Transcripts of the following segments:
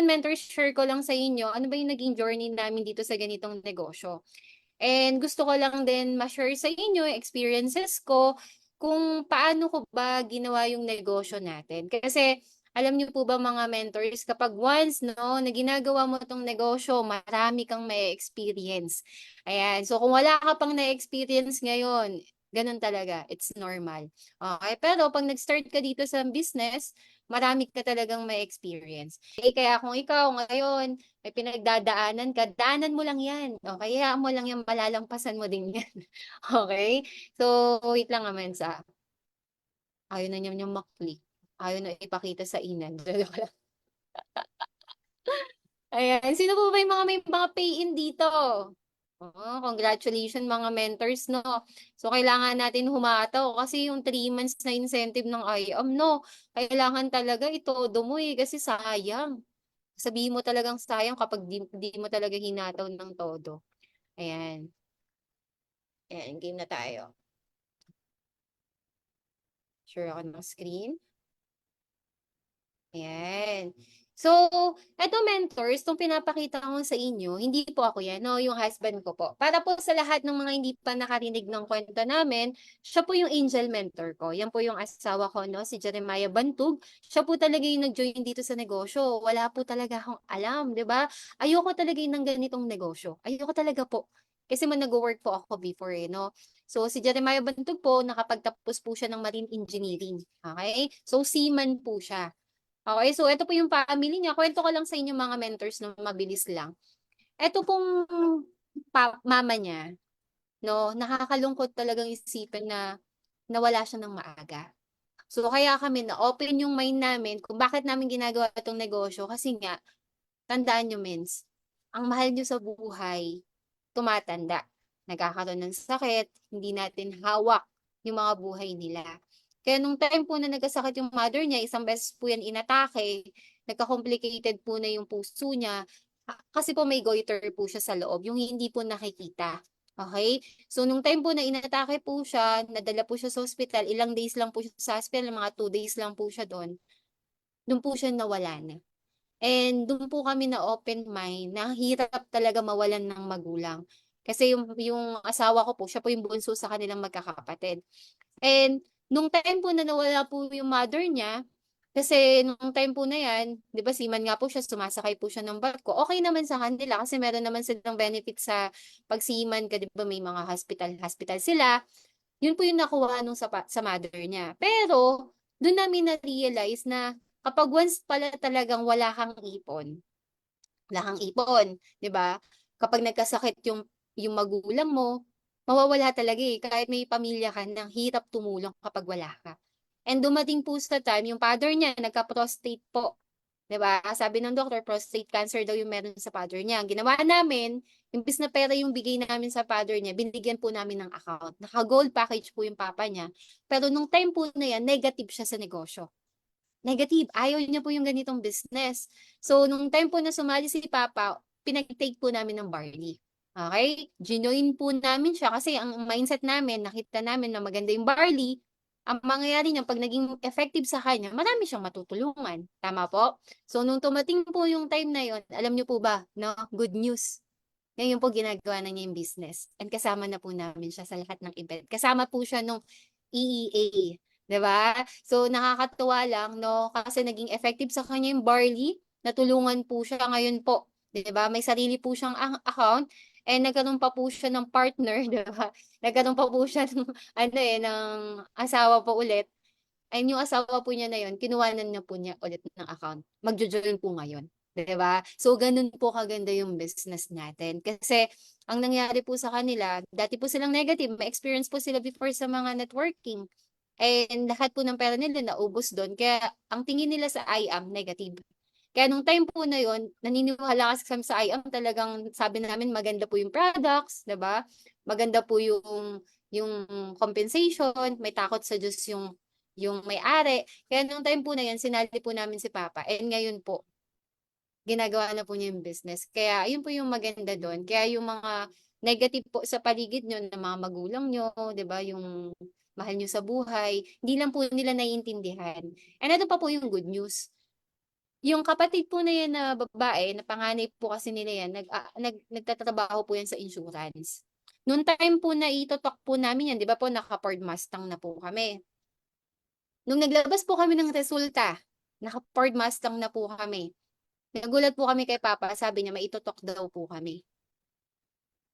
mentor, share ko lang sa inyo, ano ba yung naging journey namin dito sa ganitong negosyo. And gusto ko lang din ma-share sa inyo yung experiences ko kung paano ko ba ginawa yung negosyo natin. Kasi alam niyo po ba mga mentors, kapag once no, na ginagawa mo tong negosyo, marami kang may experience. Ayan. So kung wala ka pang na-experience ngayon, ganun talaga. It's normal. Okay? Pero pag nag-start ka dito sa business, marami ka talagang may experience. Kaya kung ikaw ngayon, may pinagdadaanan ka, daanan mo lang yan. Okay? Hayaan mo lang yan, malalampasan mo din yan. Okay? So, wait lang naman sa, ayaw na niya yung maklik. Ayaw na ipakita sa inan. Ayan. Sino po ba yung may mga pay-in dito? Oh, congratulations mga mentors, no? So, kailangan natin humataw kasi yung 3 months na incentive ng IAM, no? Kailangan talaga itodo mo eh, kasi sayang. Sabihin mo talagang sayang kapag di mo talaga hinataw ng todo. Ayan. Ayan, game na tayo. Share ako ng screen. Ayan. So, eto mentors, itong pinapakita ko sa inyo, hindi po ako yan, no? Yung husband ko po. Para po sa lahat ng mga hindi pa nakarinig ng kwento namin, siya po yung angel mentor ko. Yan po yung asawa ko, no? Si Jeremiah Bantug. Siya po talaga yung nag-join dito sa negosyo. Wala po talaga akong alam, di ba? Ayoko talaga yung ng ganitong negosyo. Ayoko talaga po. Kasi man nag-work po ako before, eh, no? So, si Jeremiah Bantug po, nakapagtapos po siya ng marine engineering. Okay? So, seaman po siya. Okay, so ito po yung family niya. Kwento ko lang sa inyo mga mentors na mabilis lang. Ito pong mama niya, no, nakakalungkot talagang isipin na nawala siya ng maaga. So kaya kami na-open yung mind namin kung bakit namin ginagawa itong negosyo kasi nga, tandaan nyo mens, ang mahal nyo sa buhay, tumatanda. Nagkakaroon ng sakit, hindi natin hawak yung mga buhay nila. Kaya nung time po na nagkasakit yung mother niya, isang beses po yan inatake, nagka-complicated po na yung puso niya, kasi po may goiter po siya sa loob, yung hindi po nakikita. Okay? So, nung time po na inatake po siya, nadala po siya sa hospital, ilang days lang po siya sa hospital, mga 2 days lang po siya doon, doon po siya nawala na. And doon po kami na open mind na hirap talaga mawalan ng magulang. Kasi yung asawa ko po, siya po yung bunso sa kanilang magkakapatid. And nung time po na nawala po yung mother niya, kasi nung time po na yan, di ba seaman nga po siya, sumasakay po siya ng barko. Okay naman sa kanila kasi meron naman silang benefit sa pag-seaman ka, di ba may mga hospital sila. Yun po yung nakuha nung sa mother niya. Pero, doon namin na-realize na kapag once pala talagang wala kang ipon, 'di ba? Kapag nagkasakit yung magulang mo, mawawala talaga eh. Kahit may pamilya ka, nang hirap tumulong kapag wala ka. And dumating po sa time, yung father niya nagka-prostate po. 'Di ba? Sabi ng doktor, prostate cancer daw yung meron sa father niya. Ang ginawa namin, imbis na pera yung bigay namin sa father niya, binigyan po namin ng account. Naka-gold package po yung papa niya. Pero nung time po na yan, negative siya sa negosyo. Negative. Ayaw niya po yung ganitong business. So, nung time po na sumali si Papa, pinag-take po namin ng barley. Okay? Ginoin po namin siya kasi ang mindset namin, nakita namin na maganda yung barley. Ang mangyayari niya, pag naging effective sa kanya, marami siyang matutulungan. Tama po? So, nung tumating po yung time na yon, alam niyo po ba, no? Good news. Ngayon po ginagawa na niya yung business. And kasama na po namin siya sa lahat ng event. Kasama po siya nung EEA. 'Di ba? So nakakatuwa lang no kasi naging effective sa kanya yung barley, natulungan po siya ngayon po, 'di ba? May sarili po siyang account and nagkaroon pa po siya ng partner, 'di ba? Nagkaroon pa po siya ng ano ng asawa po ulit. And yung asawa po niya na yun, kinuhanan na po niya ulit ng account. Magjo-join po ngayon. 'Di ba? So, ganun po kaganda yung business natin. Kasi, ang nangyari po sa kanila, dati po silang negative, may experience po sila before sa mga networking. And lahat po ng pera nila naubos doon. Kaya, ang tingin nila sa IAM, negative. Kaya nung time po na yon, naniniwala kasi kami sa IAM, talagang sabi namin maganda po yung products, 'di ba? Maganda po yung compensation, may takot sa Diyos yung may-ari. Kaya nung time po na yan, sinali po namin si Papa. And ngayon po, ginagawa na po niya yung business. Kaya yun po yung maganda doon. Kaya yung mga negative po sa paligid nyo, ng mga magulang nyo, di ba, yung mahal nyo sa buhay, hindi lang po nila naiintindihan. And ito pa po yung good news. Yung kapatid po na yan na babae, na panganay po kasi nila yan, nagtatrabaho po yan sa insurance. Nung time po na ito-talk po namin yan, 'di ba po naka-Ford Mustang na po kami. Nung naglabas po kami ng resulta, naka-Ford Mustang na po kami. Nagulat po kami kay papa, sabi niya maito-talk daw po kami.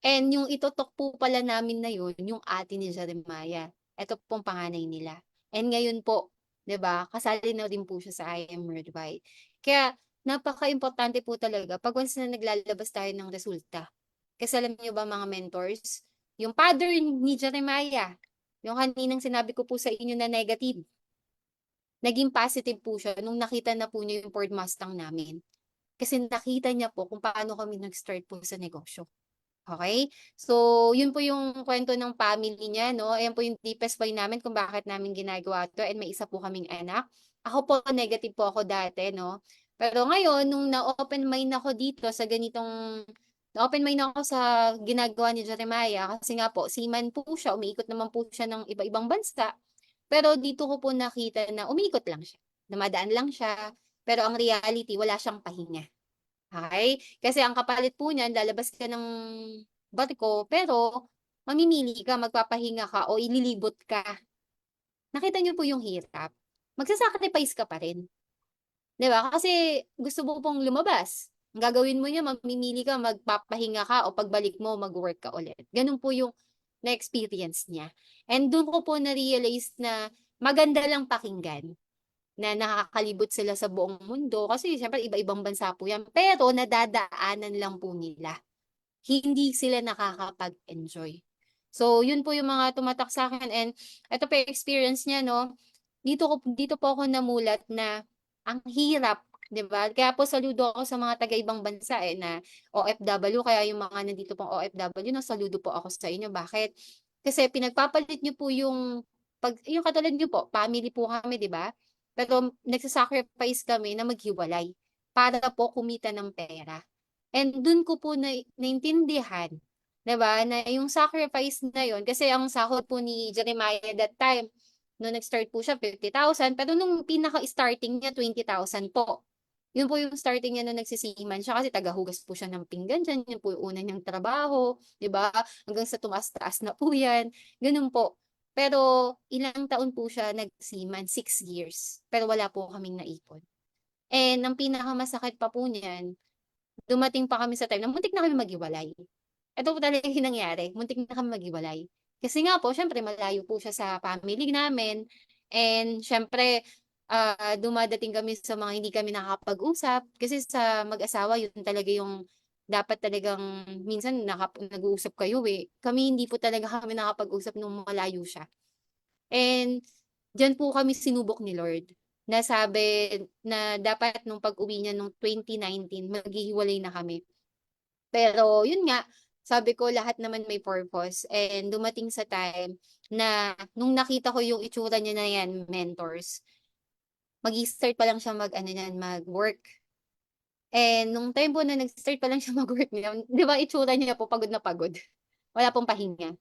And yung ito-talk po pala namin na yun, yung ate ni Jeremiah. Eto pong panganay nila. And ngayon po, 'di ba, kasali na rin po siya sa I Am Worldwide. Kaya napakaimportante po talaga 'pag once na naglalabas tayo ng resulta. Kasi alam niyo ba mga mentors, yung father ni Jeremiah, yung kaninang sinabi ko po sa inyo na negative, naging positive po siya nung nakita na po niya yung Ford Mustang namin. Kasi nakita niya po kung paano kami nag-start po sa negosyo. Okay. So, yun po yung kwento ng family niya 'no, ayan po yung deepest why namin kung bakit namin ginagawa 'to, and may isa po kaming anak. Ako po negative po ako dati 'no, pero ngayon nung na-open mind ako dito sa ganitong na-open mind ako sa ginagawa ni Jeremiah kasi nga po seaman po siya, umiikot naman po siya ng iba-ibang bansa. Pero dito ko po nakita na umiikot lang siya, dumadaan lang siya, pero ang reality wala siyang pahinga. Okey? Kasi ang kapalit po niyan lalabas ka ng barko pero mamimili ka, magpapahinga ka o ililibot ka. Nakita niyo po yung hirap. Magsa-sacrifice ka pa rin, 'di ba? Kasi gusto mo pong lumabas. Ang gagawin mo niyan mamimili ka, magpapahinga ka o pagbalik mo mag-work ka ulit. Gano'n po yung na-experience niya. And dun ko po na-realize na maganda lang pakinggan. Na nakakalibot sila sa buong mundo kasi siyempre iba-ibang bansa po 'yan, pero nadadaanan lang po nila. Hindi sila nakakapag-enjoy. So, yun po yung mga tumatak sa'kin, and eto pa yung experience niya 'no, dito po ako namulat na ang hirap, 'di ba? Kaya po saludo ako sa mga taga-ibang bansa, na OFW, kaya yung mga nandito pong OFW 'no, saludo po ako sa inyo. Bakit? Kasi pinagpapalit niyo po yung katulad niyo po, family po kami, 'di ba? Pero nagsa-sacrifice kami na maghiwalay para po kumita ng pera. And dun ko po naintindihan, 'di ba, na yung sacrifice na yun kasi ang sahod po ni Jeremiah that time, nung nag-start po siya 50,000 pero nung pinaka-starting niya 20,000 po. Yun po yung starting niya nung nagsisiman siya kasi tagahugas po siya ng pinggan diyan, yun po yung una niyang trabaho, 'di ba? Hanggang sa tumaas-taas na po yan, ganun po. Pero ilang taon po siya nagseaman, 6 years, pero wala po kaming naipon. And ang pinakamasakit pa po niyan, dumating pa kami sa time na muntik na kami maghiwalay. Ito po talaga yung nangyari, muntik na kami maghiwalay. Kasi nga po siyempre malayo po siya sa family namin, and siyempre, dumadating kami sa mga hindi kami nakakapag-usap kasi sa mag-asawa yun talaga yung dapat talagang minsan nag-uusap kayo, eh. Kami hindi po talaga kami nakapag-usap nung malayo siya. And diyan po kami sinubok ni Lord, na sabi na dapat nung pag-uwi niya nung 2019 maghihiwalay na kami. Pero yun nga, sabi ko lahat naman may purpose, and dumating sa time na nung nakita ko yung itsura niya na yan, mentors, mag-i-start pa lang siya mag-ano niyan, mag-work. And nung time po na nag-start pa lang siya mag-work niyan, 'di ba itsura niya po pagod na pagod, wala pong pahinga.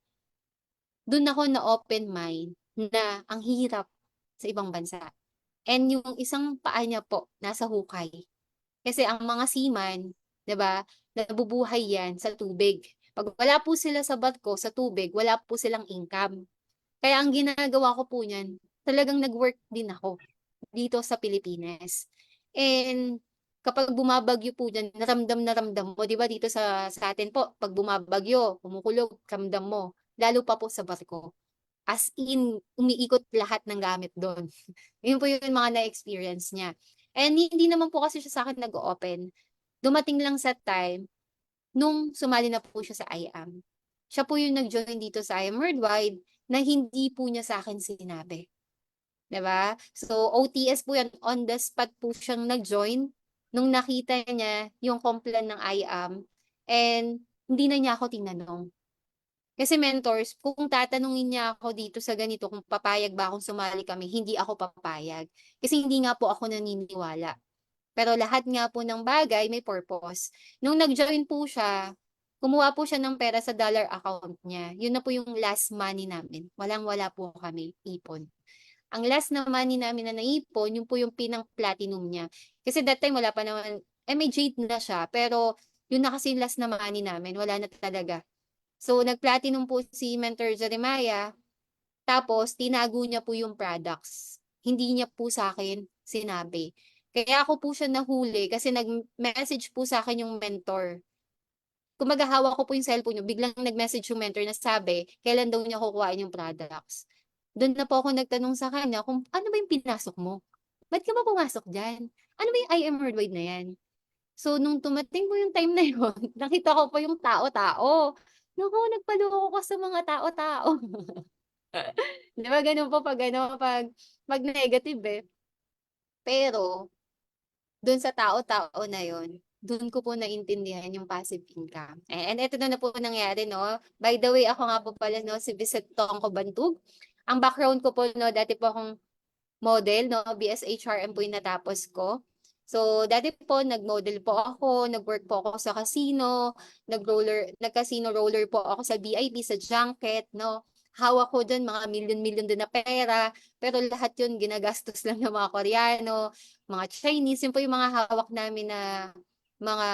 Dun ako na-open mind na ang hirap sa ibang bansa. And yung isang paa niya po nasa hukay. Kasi ang mga seaman, 'di ba, nabubuhay 'yan sa tubig. 'Pag wala po sila sa barko, sa tubig, wala po silang income. Kaya ang ginagawa ko po niyan, talagang nag-work din ako dito sa Pilipinas. And kapag bumabagyo po diyan, na ramdam mo, 'di ba dito sa atin po, 'pag bumabagyo, kumukulog, ramdam mo. Lalo pa po sa barko. As in, umiikot lahat ng gamit do'n. Yun po yung mga na-experience niya. And hindi naman po kasi siya sa'kin nag-o-open. Dumating lang sa time nung sumali na po siya sa IAM. Siya po yung nag-join dito sa IAM Worldwide na hindi po niya sa'kin sinabi, 'di ba? So, OTS po yan, on the spot po siyang nag-join nung nakita niya yung complan ng IAM, and hindi na niya ako tinanong. Kasi mentors, kung tatanungin niya ako dito sa ganito kung papayag ba akong sumali kami, hindi ako papayag. Kasi hindi nga po ako naniniwala. Pero lahat nga po ng bagay may purpose. Nung nag-join po siya, kumuha po siya ng pera sa dollar account niya. Yun na po yung last money namin. Walang-wala po kami ipon. Ang last na money namin na naipon, yun po yung pinang-platinum niya. Kasi that time wala pa naman, may jade na siya, pero yun na kasi yung last na money namin, wala na talaga. So, nag-platinum po si Mentor Jeremiah, tapos tinago niya po yung products. Hindi niya po sa akin sinabi. Kaya ako po siya nahuli kasi nag-message po sa akin yung mentor. Kumbaga hawak ko po yung cellphone niyo, biglang nag-message yung mentor na sabi, kailan daw niya kukuhain yung products. Doon na po ako nagtanong sa kanya kung ano ba yung pinasok mo? Ba't ka ba pumasok diyan? Ano ba yung IM Worldwide na yan? So, nung tumating po yung time na yun, nakita ko po yung tao-tao. Naku, nagpaloko ko sa mga tao-tao. Di ba ganun po pag, ano, pag negative eh. Pero, dun sa tao-tao na yon, dun ko po naintindihan yung passive income. And ito na po nangyari, no? By the way, ako nga po pala, no, si Vincent Tongko Bantug. Ang background ko po, no, dati po akong model, no, BSHRM po yung natapos ko. So, dati po, nag-model po ako, nag-work po ako sa casino, nag-casino roller po ako sa VIP, sa junket, no? Hawak ko dun mga million-million din na pera, pero lahat yun ginagastos lang ng mga Koreano, mga Chinese, yun po yung mga hawak namin na mga,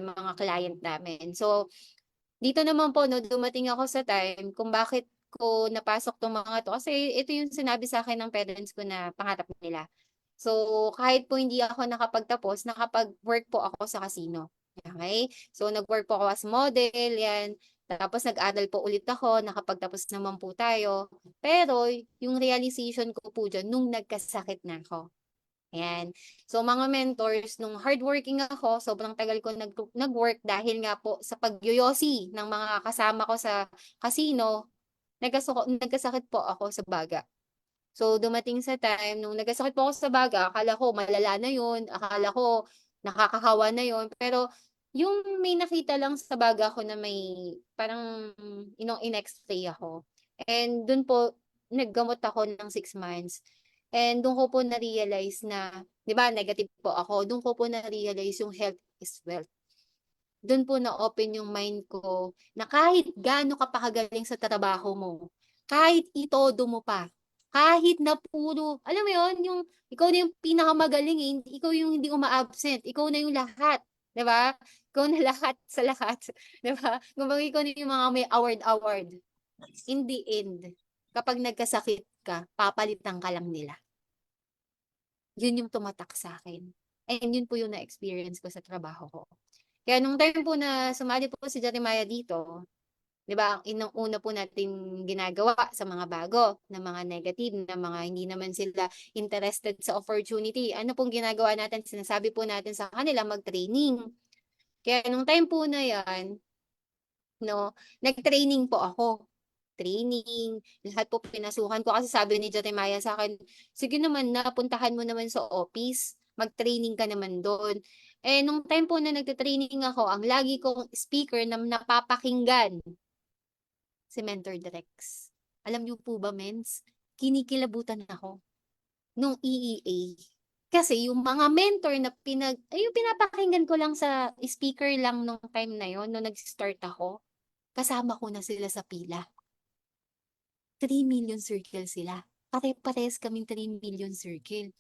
mga client namin. So, dito naman po, no, dumating ako sa time kung bakit ko napasok tong mga to. Kasi ito yung sinabi sa akin ng parents ko na pangarap nila. So, kahit po hindi ako nakapagtapos, nakapag-work po ako sa casino. Okay? So, nag-work po ako as model, yan. Tapos, nag-aral po ulit ako, nakapagtapos naman po tayo. Pero, yung realization ko po dyan, nung nagkasakit na ako. Ayan. So, mga mentors, nung hardworking ako, sobrang tagal ko nag-work dahil nga po sa pagyoyosi ng mga kasama ko sa casino, nagkasakit po ako sa baga. So, dumating sa time, nung nagkasakit po ako sa baga, akala ko malala na yun, akala ko nakakahawa na yun, pero yung may nakita lang sa baga ko na may parang in-x-ray ako. And dun po, naggamot ako ng 6 months. And doon ko po na-realize na, di ba, negative po ako. Doon ko po na-realize yung health is wealth. Doon po na-open yung mind ko na kahit gaano ka pa kagaling sa trabaho mo, kahit itodo mo pa, kahit na puro, alam mo yon, yung ikaw na yung pinakamagaling, ikaw yung hindi uma-absent, ikaw na yung lahat, 'di ba? Ikaw na lahat sa lahat, 'di ba? Kumbaga ikaw na yung mga may award. In the end, kapag nagkasakit ka, papalitan ka lang nila. Yun yung tumatak sa akin. And yun po yung na-experience ko sa trabaho ko. Kaya nung time po na sumali po si Jeremiah dito, 'di ba, ang inang-una po natin ginagawa sa mga bago, na mga negative, na mga hindi naman sila interested sa opportunity. Ano pong ginagawa natin? Sinasabi po natin sa kanila mag-training. Kaya nung time po na 'yan, no, nag-training po ako. Training, lahat po pinasukan ko kasi sabi ni Jeremiah sa akin, sige naman, napuntahan mo naman sa office, mag-training ka naman doon. Eh, nung time po na nagte-training ako, ang lagi kong speaker na napapakinggan, si Mentor Drex. Alam niyo po ba, Mens? Kinikilabutan ako nung EEA. Kasi yung mga mentor na yung pinapakinggan ko lang sa speaker lang nung time na yon, nung nag-start ako, kasama ko na sila sa pila. 3 million circle sila. Pare-pares kaming 3 million circle.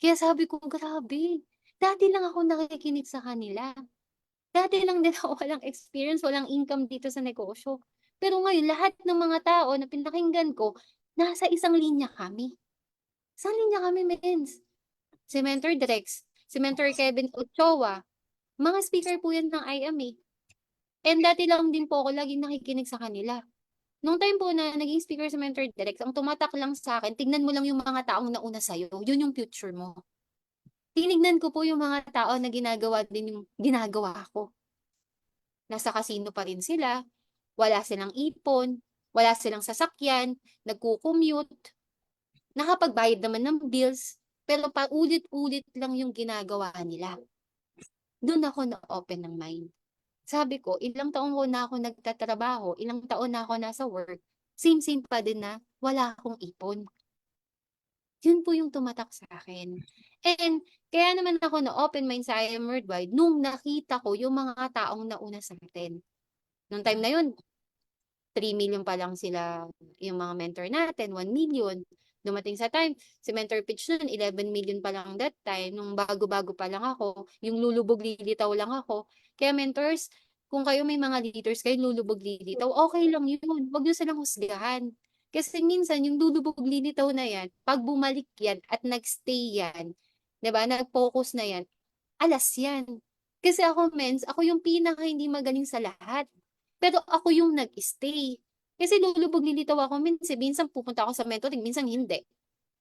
Kaya sabi ko, grabe. Dati lang ako nakikinig sa kanila. Dati lang din ako walang experience, walang income dito sa negosyo. Pero ngayon, lahat ng mga tao na pinakinggan ko, nasa isang linya kami. Isang linya kami, Mens. Si Mentor Drex, si Mentor Kevin Ochoa, mga speaker po yan ng IM eh. And dati lang din po ako laging nakikinig sa kanila. Nung time po na naging speaker sa Mentor Direct, ang tumatak lang sa akin, tignan mo lang yung mga taong nauna sa'yo. Yun yung future mo. Tinignan ko po yung mga tao na ginagawa din yung ginagawa ko. Nasa casino pa rin sila, wala silang ipon, wala silang sasakyan, nagko-commute, nakapagbayad naman ng bills, pero paulit-ulit lang yung ginagawa nila. Doon ako na-open ng mind. Sabi ko, ilang taon ko na ako nagtatrabaho, ilang taon na ako nasa work, same-same pa din na wala akong ipon. Yun po yung tumatak sa akin. And kaya naman ako na-open mind sa IM Worldwide nung nakita ko yung mga taong nauna sa atin. Nung time na yun, 3 million pa lang sila yung mga mentor natin, 1 million. Dumating sa time, si mentor pitch nun 11 million pa lang that time, nung bago-bago pa lang ako, yung lulubog lilitaw lang ako. Kaya mentors, kung kayo may mga leaders kayo lulubog lilitaw, okay lang yun, wag niyo silang husgahan. Kasi minsan yung lulubog lilitaw na yan, 'pag bumalik yan at nag-stay yan, 'di ba, nag-focus na yan, alas yan. Kasi ako mens, ako yung pinaka hindi magaling sa lahat. Pero ako yung nag-stay. Kasi lulubog lilitaw ako minsan pupunta ako sa mentoring, minsan hindi.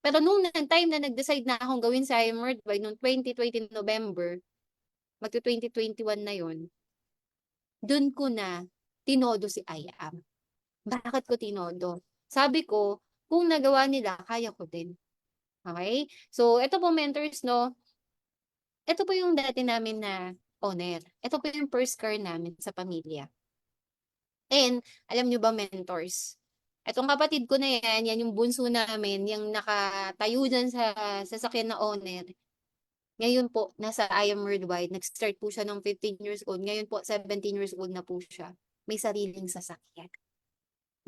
Pero nung time na nag-decide na akong gawin sa IM Worldwide noong 2020 November, magto-2021 na yon, dun ko na tinodo si IAM. Bakit ko tinodo? Sabi ko, kung nagawa nila, kaya ko din. Okay? So, ito po mentors, no? Ito po yung dati namin na owner. Ito po yung first car namin sa pamilya. And, alam nyo ba mentors? Etong kapatid ko na yan, yan yung bunso namin, yung nakatayo dyan sa sasakyan na owner. Ngayon po, nasa I Am Worldwide. Nag-start po siya ng 15 years old. Ngayon po, 17 years old na po siya. May sariling sasakyan.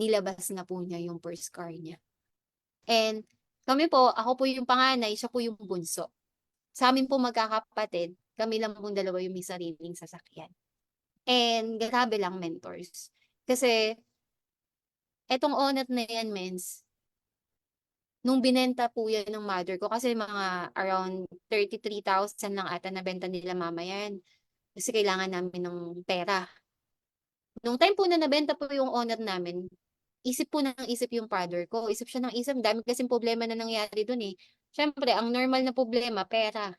Nilabas na po niya yung first car niya. And kami po, ako po yung panganay, siya po yung bunso. Sa amin po magkakapatid, kami lang pong dalawa yung may sariling sasakyan. And grabe lang mentors. Kasi etong onat na yan, mens, nung binenta po yan ng mother ko, kasi mga around 33,000 lang ata nabenta nila mama yan. Kasi kailangan namin ng pera. Nung time po na nabenta po yung owner namin, isip po ng isip yung father ko. Isip siya ng isip, dami kasing problema na nangyari dun eh. Siyempre, ang normal na problema, pera.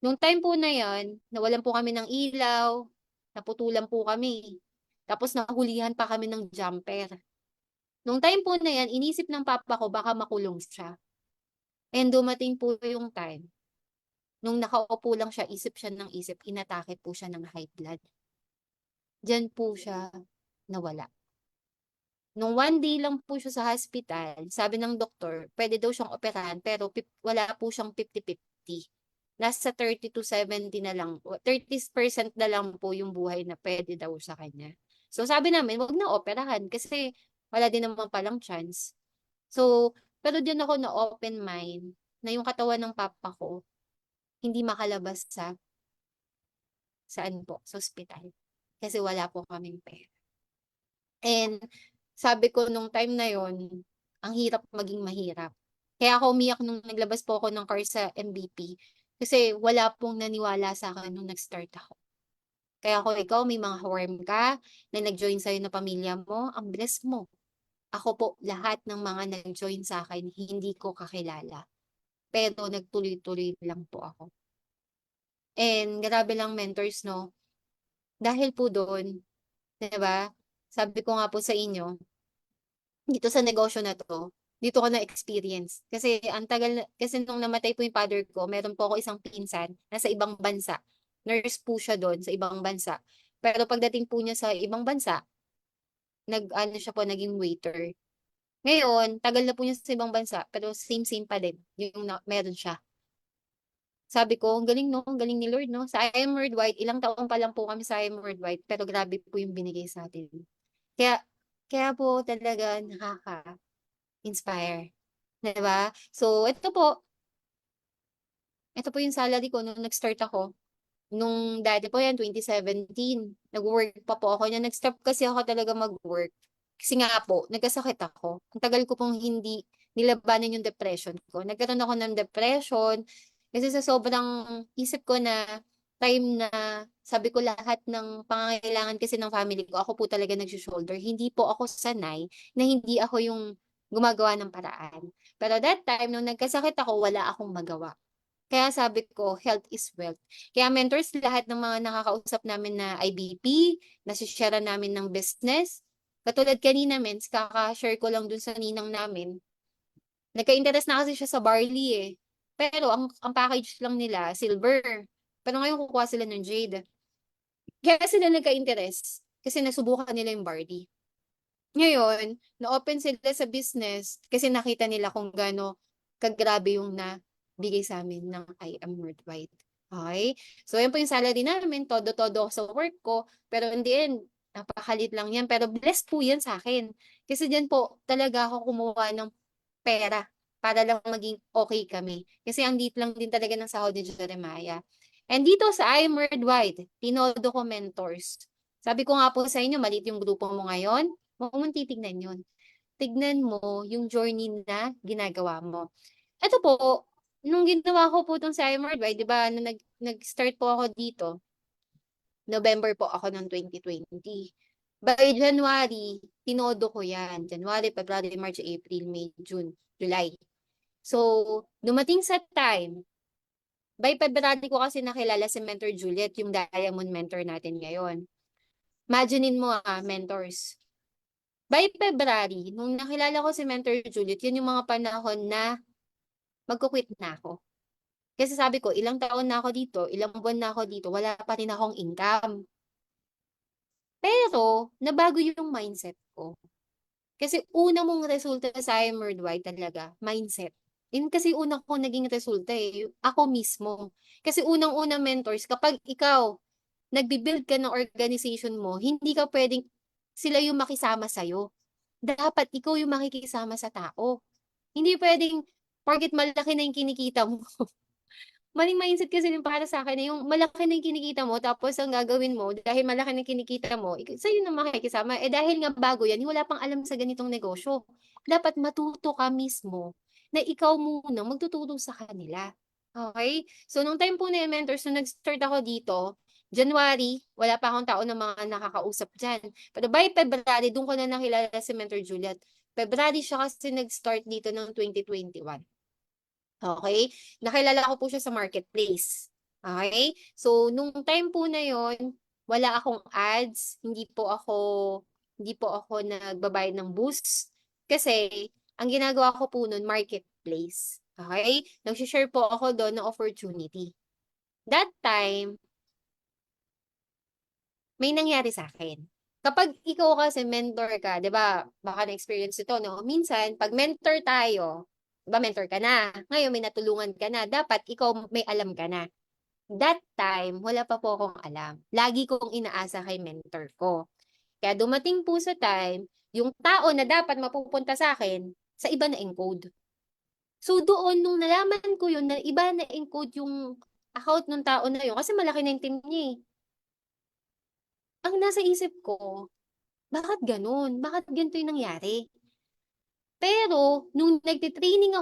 Nung time po na yan, nawalan po kami ng ilaw, naputulan po kami. Tapos nahulihan pa kami ng jumper. Nung time po na yan, inisip ng papa ko baka makulong siya. And dumating po yung time, nung nakaupo lang siya, isip siya ng isip, inatake po siya ng high blood. Diyan po siya nawala. Nung one day lang po siya sa hospital, sabi ng doktor, pwede daw siyang operahan, pero wala po siyang 50-50. Nasa 30 to 70 na lang, 30% na lang po yung buhay na pwede daw sa kanya. So sabi namin, wag na operahan kasi wala din naman palang chance. So, pero diyan ako na open mind na yung katawan ng papa ko hindi makalabas sa saan po, sa ospital. Kasi wala po kaming pera. And sabi ko nung time na yon, ang hirap maging mahirap. Kaya ako umiyak nung naglabas po ako ng car sa MVP. Kasi wala pong naniwala sa akin nung nag-start ako. Kaya ako, ikaw, may mga worm ka na nag-join sa'yo na pamilya mo, ang bless mo. Ako po, lahat ng mga nag-join sa akin, hindi ko kakilala. Pero nagtuloy-tuloy lang po ako. And grabe lang mentors, no? Dahil po doon, 'di ba? Sabi ko nga po sa inyo, dito sa negosyo na 'to, dito ko na-experience. Kasi ang tagal, kasi nung namatay po yung father ko, meron po ako isang pinsan na sa ibang bansa. Nurse po siya doon sa ibang bansa. Pero pagdating po niya sa ibang bansa, nag-ano siya po, naging waiter. Ngayon, tagal na po niya sa ibang bansa, pero same-same pa din yung meron siya. Sabi ko, ang galing no, ang galing ni Lord no. Sa I Am Worldwide, ilang taon pa lang po kami sa I Am Worldwide, pero grabe po yung binigay sa atin. Kaya, kaya po talaga nakaka-inspire. Diba? So, ito po yung salary ko nung nag-start ako. Nung dati po yan, 2017, nag-work pa po ako. Nag-stop kasi ako talaga mag-work. Kasi nga po, nagkasakit ako. Ang tagal ko pong hindi nilabanan yung depression ko. Nagkaroon ako ng depression kasi sa sobrang isip ko na time na sabi ko lahat ng pangangailangan kasi ng family ko, ako po talaga nag-shoulder. Hindi po ako sanay na hindi ako yung gumagawa ng paraan. Pero that time, nung nagkasakit ako, wala akong magawa. Kaya sabi ko, health is wealth. Kaya mentors, lahat ng mga nakakausap namin na IBP, nasishare namin ng business. Katulad kanina, mens, kaka-share ko lang dun sa ninang namin. Nagka-interest na kasi siya sa barley eh. Pero ang package lang nila, silver. Pero ngayon kukuha sila ng jade. Kaya sila nagka-interest kasi nasubukan nila yung barley. Ngayon, na-open sila sa business kasi nakita nila kung gaano kagrabe yung nabigay sa amin ng I Am Worldwide. Okay? So, yan po yung salary namin. Todo-todo ako sa work ko. Pero in the end, napakalit lang yan. Pero blessed po yan sa akin. Kasi dyan po talaga ako kumuha ng pera. para lang maging okay kami. Kasi ang liit lang din talaga ng sahod ni Jeremiah. And dito sa I Am Worldwide, Tinodo ko mentors. Sabi ko nga po sa inyo, maliit yung grupo mo ngayon, huwag mong titignan yun. Tignan mo yung journey na ginagawa mo. Ito po, nung ginawa ko po itong sa I Am Worldwide, di ba, nung nag-start po ako dito, November po ako ng 2020. By January, tinodo ko yan. January, February, March, April, May, June, July. So, dumating sa time, by February ko kasi nakilala si Mentor Juliet, yung diamond mentor natin ngayon. Imaginein mo mentors. By February, nung nakilala ko si Mentor Juliet, yun yung mga panahon na magkukwit na ako. Kasi sabi ko, ilang taon na ako dito, ilang buwan na ako dito, wala pa rin akong income. Pero, nabago yung mindset ko. Kasi una mong resulta sa I Am Worldwide talaga, mindset. Yun kasi una ko naging resulta ako mismo. Kasi unang-una mentors, kapag ikaw, nagbi-build ka ng organization mo, hindi ka pwedeng sila yung makisama sa'yo. Dapat ikaw yung makikisama sa tao. Hindi pwedeng, porket malaki na yung kinikita mo, maling mindset kasi yung para sa akin, yung malaki na yung kinikita mo, tapos ang gagawin mo, dahil malaki na yung kinikita mo, sa'yo na makikisama. Dahil nga bago yan, wala pang alam sa ganitong negosyo. Dapat matuto ka mismo na ikaw muna magtuturo sa kanila. Okay? So, nung time po na yung mentors, nung nag-start ako dito, January, wala pa akong tao na mga nakakausap dyan. Pero by February, doon ko na nakilala si Mentor Juliet. February siya kasi nag-start dito ng 2021. Okay? Nakilala ko po siya sa marketplace. Okay? So, nung time po na yon, wala akong ads, hindi po ako nagbabayad ng boost kasi ang ginagawa ko po noon marketplace. Okay? Nag-share po ako doon ng opportunity. That time, may nangyari sa akin. Kapag ikaw kasi mentor ka, 'di ba? Baka na-experience ito, no? Minsan, pag mentor tayo, 'di ba mentor ka na. Ngayon may natulungan ka na, dapat ikaw may alam ka na. That time, wala pa po akong alam. Lagi kong inaasa kay mentor ko. Kaya dumating po sa time, yung tao na dapat mapupunta sa akin, sa iba na encode. So doon, nung nalaman ko yun, na iba na encode yung account ng tao na yun, kasi malaki na yung team niya eh. Ang nasa isip ko, bakit ganun? Bakit ganito yung nangyari? Pero, nung training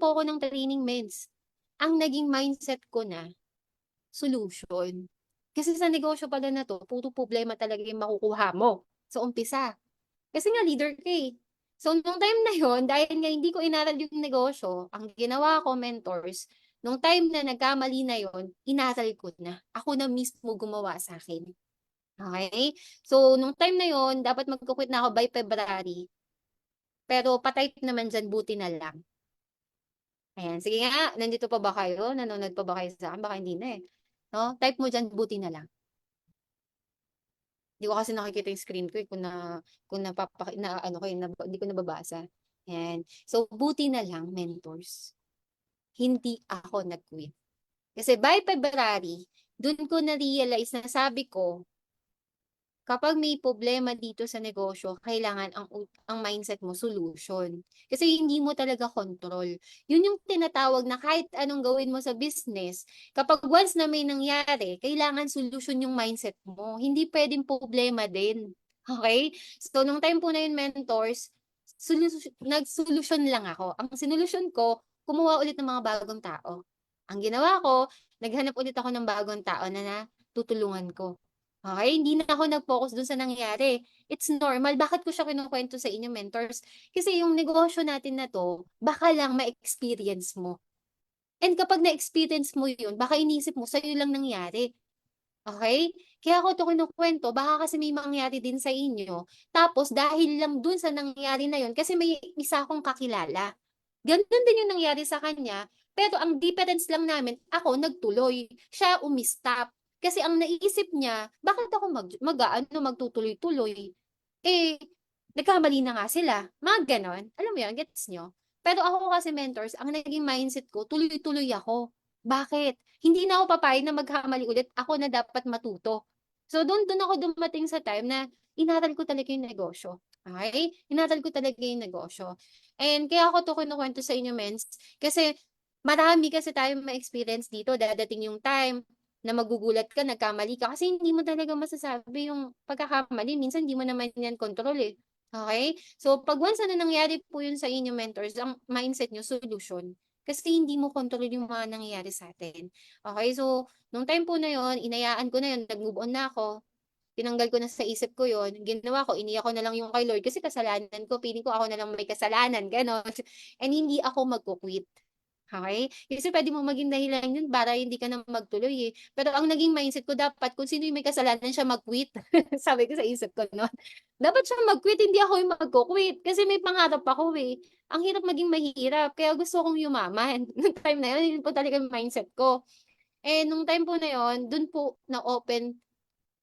po ako ng training meds, ang naging mindset ko na, solution. Kasi sa negosyo pala na to, puro problema talaga yung makukuha mo sa umpisa. Kasi nga leader ka eh. So, nung time na yon, dahil nga hindi ko inaral yung negosyo, ang ginawa ko, mentors, nung time na nagkamali na yon, inaral ko na. Ako na mismo gumawa sa akin. Okay? So, nung time na yon, dapat magkukwit na ako by February. Pero patype naman dyan, buti na lang. Ayan, sige nga, nandito pa ba kayo? Nanonood pa ba kayo sa akin? Baka hindi na eh. No? Type mo dyan, buti na lang. Hindi ko kasi nakikita yung screen ko eh, kung ano ko, hindi ko nababasa. Ayan. So, buti na lang, mentors. Hindi ako nag-quit. Kasi by February, dun ko na-realize na sabi ko, kapag may problema dito sa negosyo, kailangan ang mindset mo, solution. Kasi hindi mo talaga control. Yun yung tinatawag na kahit anong gawin mo sa business, kapag once na may nangyari, kailangan solution yung mindset mo. Hindi pwedeng problema din. Okay? So, nung time po na yun, mentors, nag-solution lang ako. Ang solution ko, kumuha ulit ng mga bagong tao. Ang ginawa ko, naghanap ulit ako ng bagong tao na tutulungan ko. Okay, hindi na ako nag-focus dun sa nangyari. It's normal. Bakit ko siya kinukwento sa inyo, mentors? Kasi yung negosyo natin na to, baka lang ma-experience mo. And kapag na-experience mo yun, baka inisip mo, sa'yo lang nangyari. Okay? Kaya ako to kinukwento, baka kasi may mangyari din sa inyo. Tapos dahil lang dun sa nangyari na yun, kasi may isa akong kakilala. Ganun din yung nangyari sa kanya, pero ang difference lang namin, ako nagtuloy, siya umistop. Kasi ang naisip niya, bakit ako magtutuloy-tuloy? Eh, nagkamali na nga sila. Mga ganon. Alam mo yan, gets nyo? Pero ako kasi mentors, ang naging mindset ko, tuloy-tuloy ako. Bakit? Hindi na ako papayag na magkamali ulit. Ako na dapat matuto. So, doon ako dumating sa time na inaral ko talaga yung negosyo. Okey? Hinandle ko talaga yung negosyo. And kaya ko 'to kinukuwento sa inyo mens, kasi marami kasi tayong ma-experience dito. Dadating yung time na magugulat ka, nagkamali ka, kasi hindi mo talaga masasabi yung pagkakamali. Minsan hindi mo naman yan kontrol, eh, okey? So 'pag once na nangyari po yun sa inyo mentors, ang mindset niyo solusyon. Kasi hindi mo kontrol yung mga nangyayari sa'tin, okey? So nung time po na yun, inayaan ko na yun, nag-move on na ako. Tinanggal ko na sa isip ko yun, ginawa ko, iniyak ko na lang yung kay Lord kasi kasalanan ko, feeling ko ako na lang may kasalanan, gano'n. And hindi ako magku-quit, okey? Kasi puwede mong maging dahilan yun para hindi ka na magtuloy, eh. Pero ang naging mindset ko dapat kung sino yung may kasalanan siya mag-quit. Sabi ko sa isip ko nun. Dapat siya mag-quit, hindi ako yung magku-quit kasi may pangarap ako, eh. Ang hirap maging mahirap kaya gusto kong yumaman. Nung time na yun, yun po talaga yung mindset ko. Eh, nung time po na yun, dun po na-open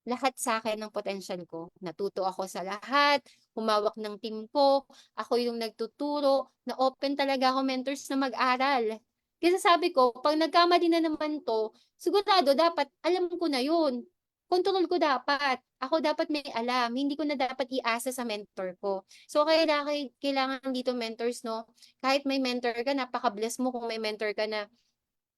lahat sa'kin ng potensyal ko. Natuto ako sa lahat, humawak ng team ko, ako yung nagtuturo, na-open talaga ako mentors na mag-aral. Kasi sabi ko 'pag nagkamali na naman 'to, sigurado dapat alam ko na yun. Kontrol ko dapat, ako dapat may alam, hindi ko na dapat iasa sa mentor ko. So kailangan dito mentors 'no, kahit may mentor ka napaka-bless mo kung may mentor ka na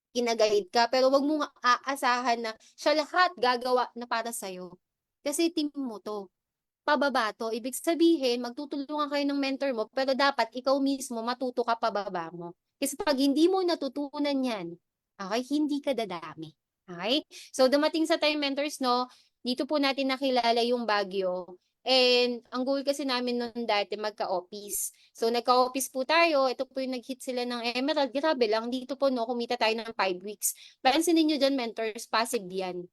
kina-guide ka, pero wag mong aasahan na siya lahat gagawa na para sa'yo. Kasi team mo 'to, pababa 'to. Ibig sabihin magtutulungan kayo ng mentor mo, pero dapat ikaw mismo matuto ka pababa mo. Kasi 'pag hindi mo natutunan 'yan, okey, hindi ka dadami, okey? So, dumating sa time mentors 'no, dito po natin nakilala yung Baguio, and ang goal kasi namin nun dati magka-office. So, nagka-office po tayo, ito po yung nag-hit sila ng Emerald, grabe lang dito po 'no, kumita tayo ng 5 weeks. Pansinin niyo diyan mentors, passive 'yan.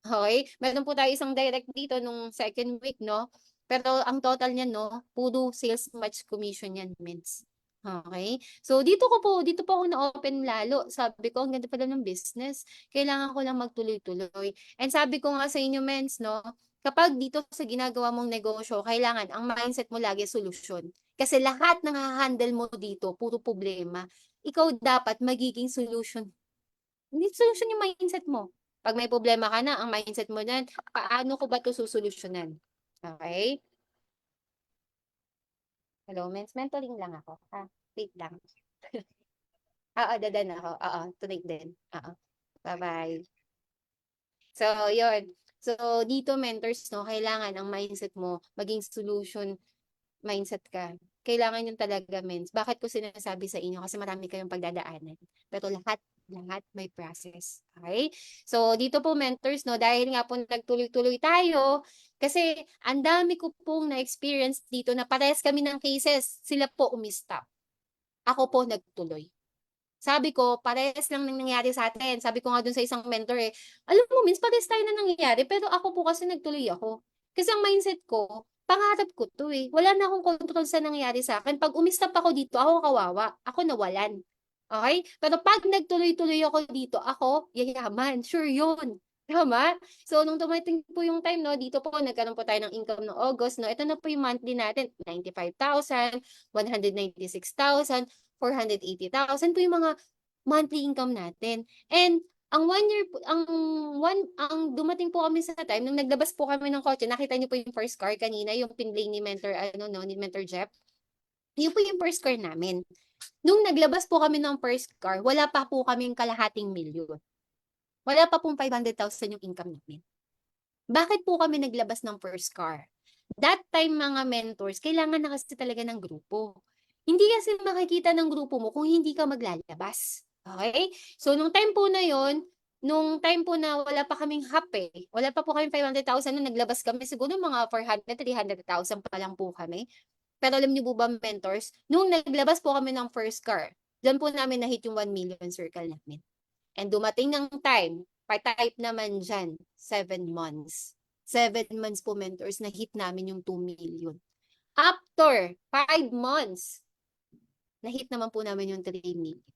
Okey, meron po tayo isang direct dito nung second week 'no, pero ang total niyan 'no, puro sales match commission 'yan mens. Okey, so dito po ako na-open lalo, sabi ko ang ganda pala ng business, kailangan ko lang magtuloy-tuloy. And sabi ko nga sa inyo mens 'no, kapag dito sa ginagawa mong negosyo kailangan ang mindset mo lagi solusyon. Kasi lahat ng haha-handle mo dito puro problema, ikaw dapat magiging solution. Hindi solusyon yung mindset mo. 'Pag may problema ka na, ang mindset mo niyan, paano ko ba 'to susolusyunan? Okey? Hello, mentoring lang ako, ha, wait lang. Oo, dadan ako, oo, tuloy din, oo. Ba-bye. So, yun. So, dito mentors 'no, kailangan ang mindset mo maging solution mindset ka. Kailangan yun talaga mens. Bakit ko sinasabi sa inyo? Kasi marami kayong pagdadaanan. Pero lahat, lahat may process. Okay? So, dito po mentors, no, dahil nga po nagtuloy-tuloy tayo, kasi ang dami ko pong na-experience dito na parehas kami ng cases, sila po umistop. Ako po nagtuloy. Sabi ko, parehas lang ng nangyari sa atin. Sabi ko nga dun sa isang mentor eh, alam mo Mins, parehas tayo na nangyayari, pero ako po kasi nagtuloy ako. Kasi ang mindset ko, pangarap ko 'to eh. Wala na akong kontrol sa nangyari sa akin. 'Pag umistop ako dito, ako kawawa. Ako nawalan. Okay? Pero 'pag nagtuloy-tuloy ako dito, ako yayaman. Sure 'yun. Tama? So, nung dumating po yung time 'no, dito po nagkaroon po tayo ng income noong August 'no. Ito na po yung monthly natin, 95,000, 196,000, 480,000 po yung mga monthly income natin. And ang 1 year po ang dumating po kami sa time nung naglabas po kami ng kotse, nakita niyo po yung first car kanina, yung pinlay ni Mentor ano 'no, ni Mentor Jeff. Yun po yung first car namin. Nung naglabas po kami ng first car, wala pa po kaming kalahating milyon. Wala pa pong 500,000 yung income namin. Bakit po kami naglabas ng first car? That time mga mentors, kailangan na kasi talaga ng grupo. Hindi kasi makikita ng grupo mo kung hindi ka maglalabas. Okay? So, nung time po na yon, nung time po na wala pa kaming hape, wala pa po kaming 500,000 nung naglabas kami, siguro mga 400, 300,000 pa lang po kami. Pero alam niyo po ba, mentors, nung naglabas po kami ng first car, dyan po namin na-hit yung 1 million circle namin. And dumating ng time, pa-type naman dyan, 7 months. 7 months po, mentors, na hit namin yung 2 million. After 5 months, na-hit naman po namin yung 3 million.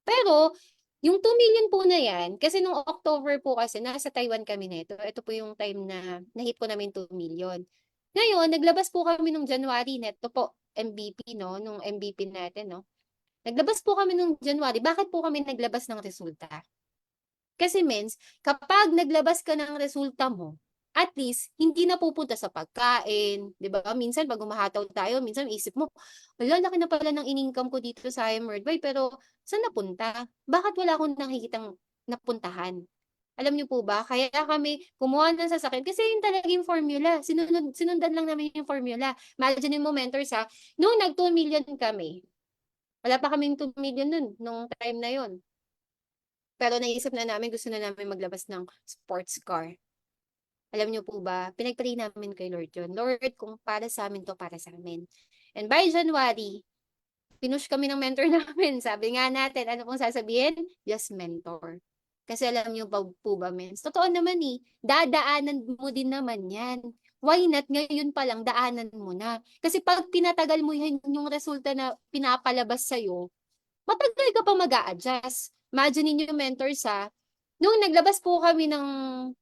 Pero, yung 2 million po na yan, kasi nung October po kasi, nasa Taiwan kami nito. Ito po yung time na na-hit po namin 2 million. Ngayon, naglabas po kami nung January neto po, MVP, no? Nung MVP natin, no? Naglabas po kami nung January. Bakit po kami naglabas ng resulta? Kasi means, kapag naglabas ka ng resulta mo, at least hindi napupunta sa pagkain, 'di ba? Minsan 'pag humahataw tayo, minsan isip mo, "Hala, laki na pala ng in-income ko dito sa Worldwide, pero saan napunta? Bakit wala akong nakikitang napuntahan?" Alam niyo po ba, kaya kami kumuha ng sasakyan kasi yun talaga yung formula, sinundan lang namin yung formula. Imaginin mo mentors, nung nag 2 million kami, wala pa kaming 2 million nun, nung time na yun. Pero naisip na namin, gusto na namin maglabas ng sports car. Alam niyo po ba, pinag-pray namin kay Lord yun. Lord, kung para sa'min 'to, para sa'min. And by January, pinush kami ng mentor namin. Sabi nga natin, ano pong sasabihin? Just mentor. Kasi alam niyo po ba, mens, totoo naman dadaanan mo din naman yan. Why not ngayon pa lang daanan mo na? Kasi pag pinatagal mo yan, yung resulta na pinapalabas sa'yo, matagal ka pa mag-a-adjust. Imagine niyo yung mentors, nung naglabas po kami ng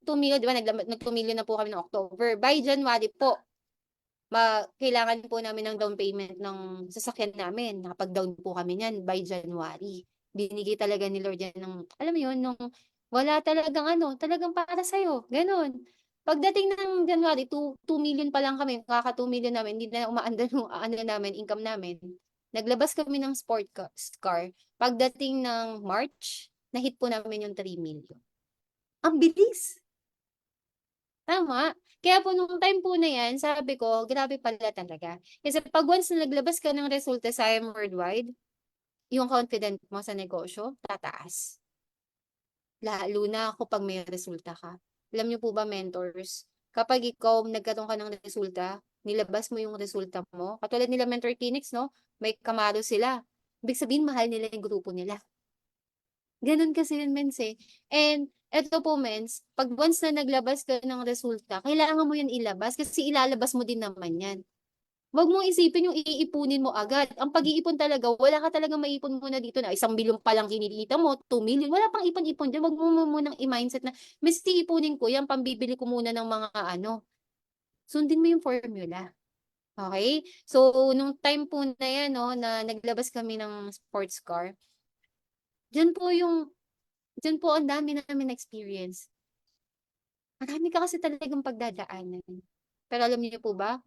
2 million, di ba, nag 2 million na po kami ng October. By January po, kailangan po namin ng down payment ng sasakyan namin. Nakapag-down po kami niyan by January. Binigay talaga ni Lord yan ng, alam mo yun, nung wala talagang ano, talagang para sa'yo. Ganon. Pagdating ng January, 2 million pa lang kami, kaka 2 million namin, hindi na umaandar yung ano namin, income namin. Naglabas kami ng car. Pagdating ng March, na-hit po namin yung 3 million. Ang bilis! Tama. Kaya po nung time po na yan, sabi ko, grabe pala talaga. Kasi pag once na naglabas ka ng resulta sa Worldwide, yung confident mo sa negosyo, tataas. Lalo na kapag may resulta ka. Alam niyo po ba, mentors, kapag ikaw nagkaroon ka ng resulta, nilabas mo yung resulta mo, katulad nila Mentor Phoenix, no? May Camaro sila. Ibig sabihin, mahal nila yung grupo nila. Ganun kasi yun, mens eh. And eto po, mens, pag once na naglabas ka ng resulta, kailangan mo yan ilabas kasi ilalabas mo din naman yan. Huwag mong isipin yung iipunin mo agad. Ang pag-iipon talaga, wala ka talagang maipon muna dito na 1 billion pa lang kinikita mo, 2 million. Wala pang ipon-ipon dyan. Huwag mo munang i-mindset na, mas iipunin ko yan, pambibili ko muna ng mga ano. Sundin mo yung formula. Okay? So, nung time po na yan, no, na naglabas kami ng sports car, dyan po yung Diyan po ang dami namin experience. Marami ka kasi talagang pagdadaanan. Pero alam niyo po ba,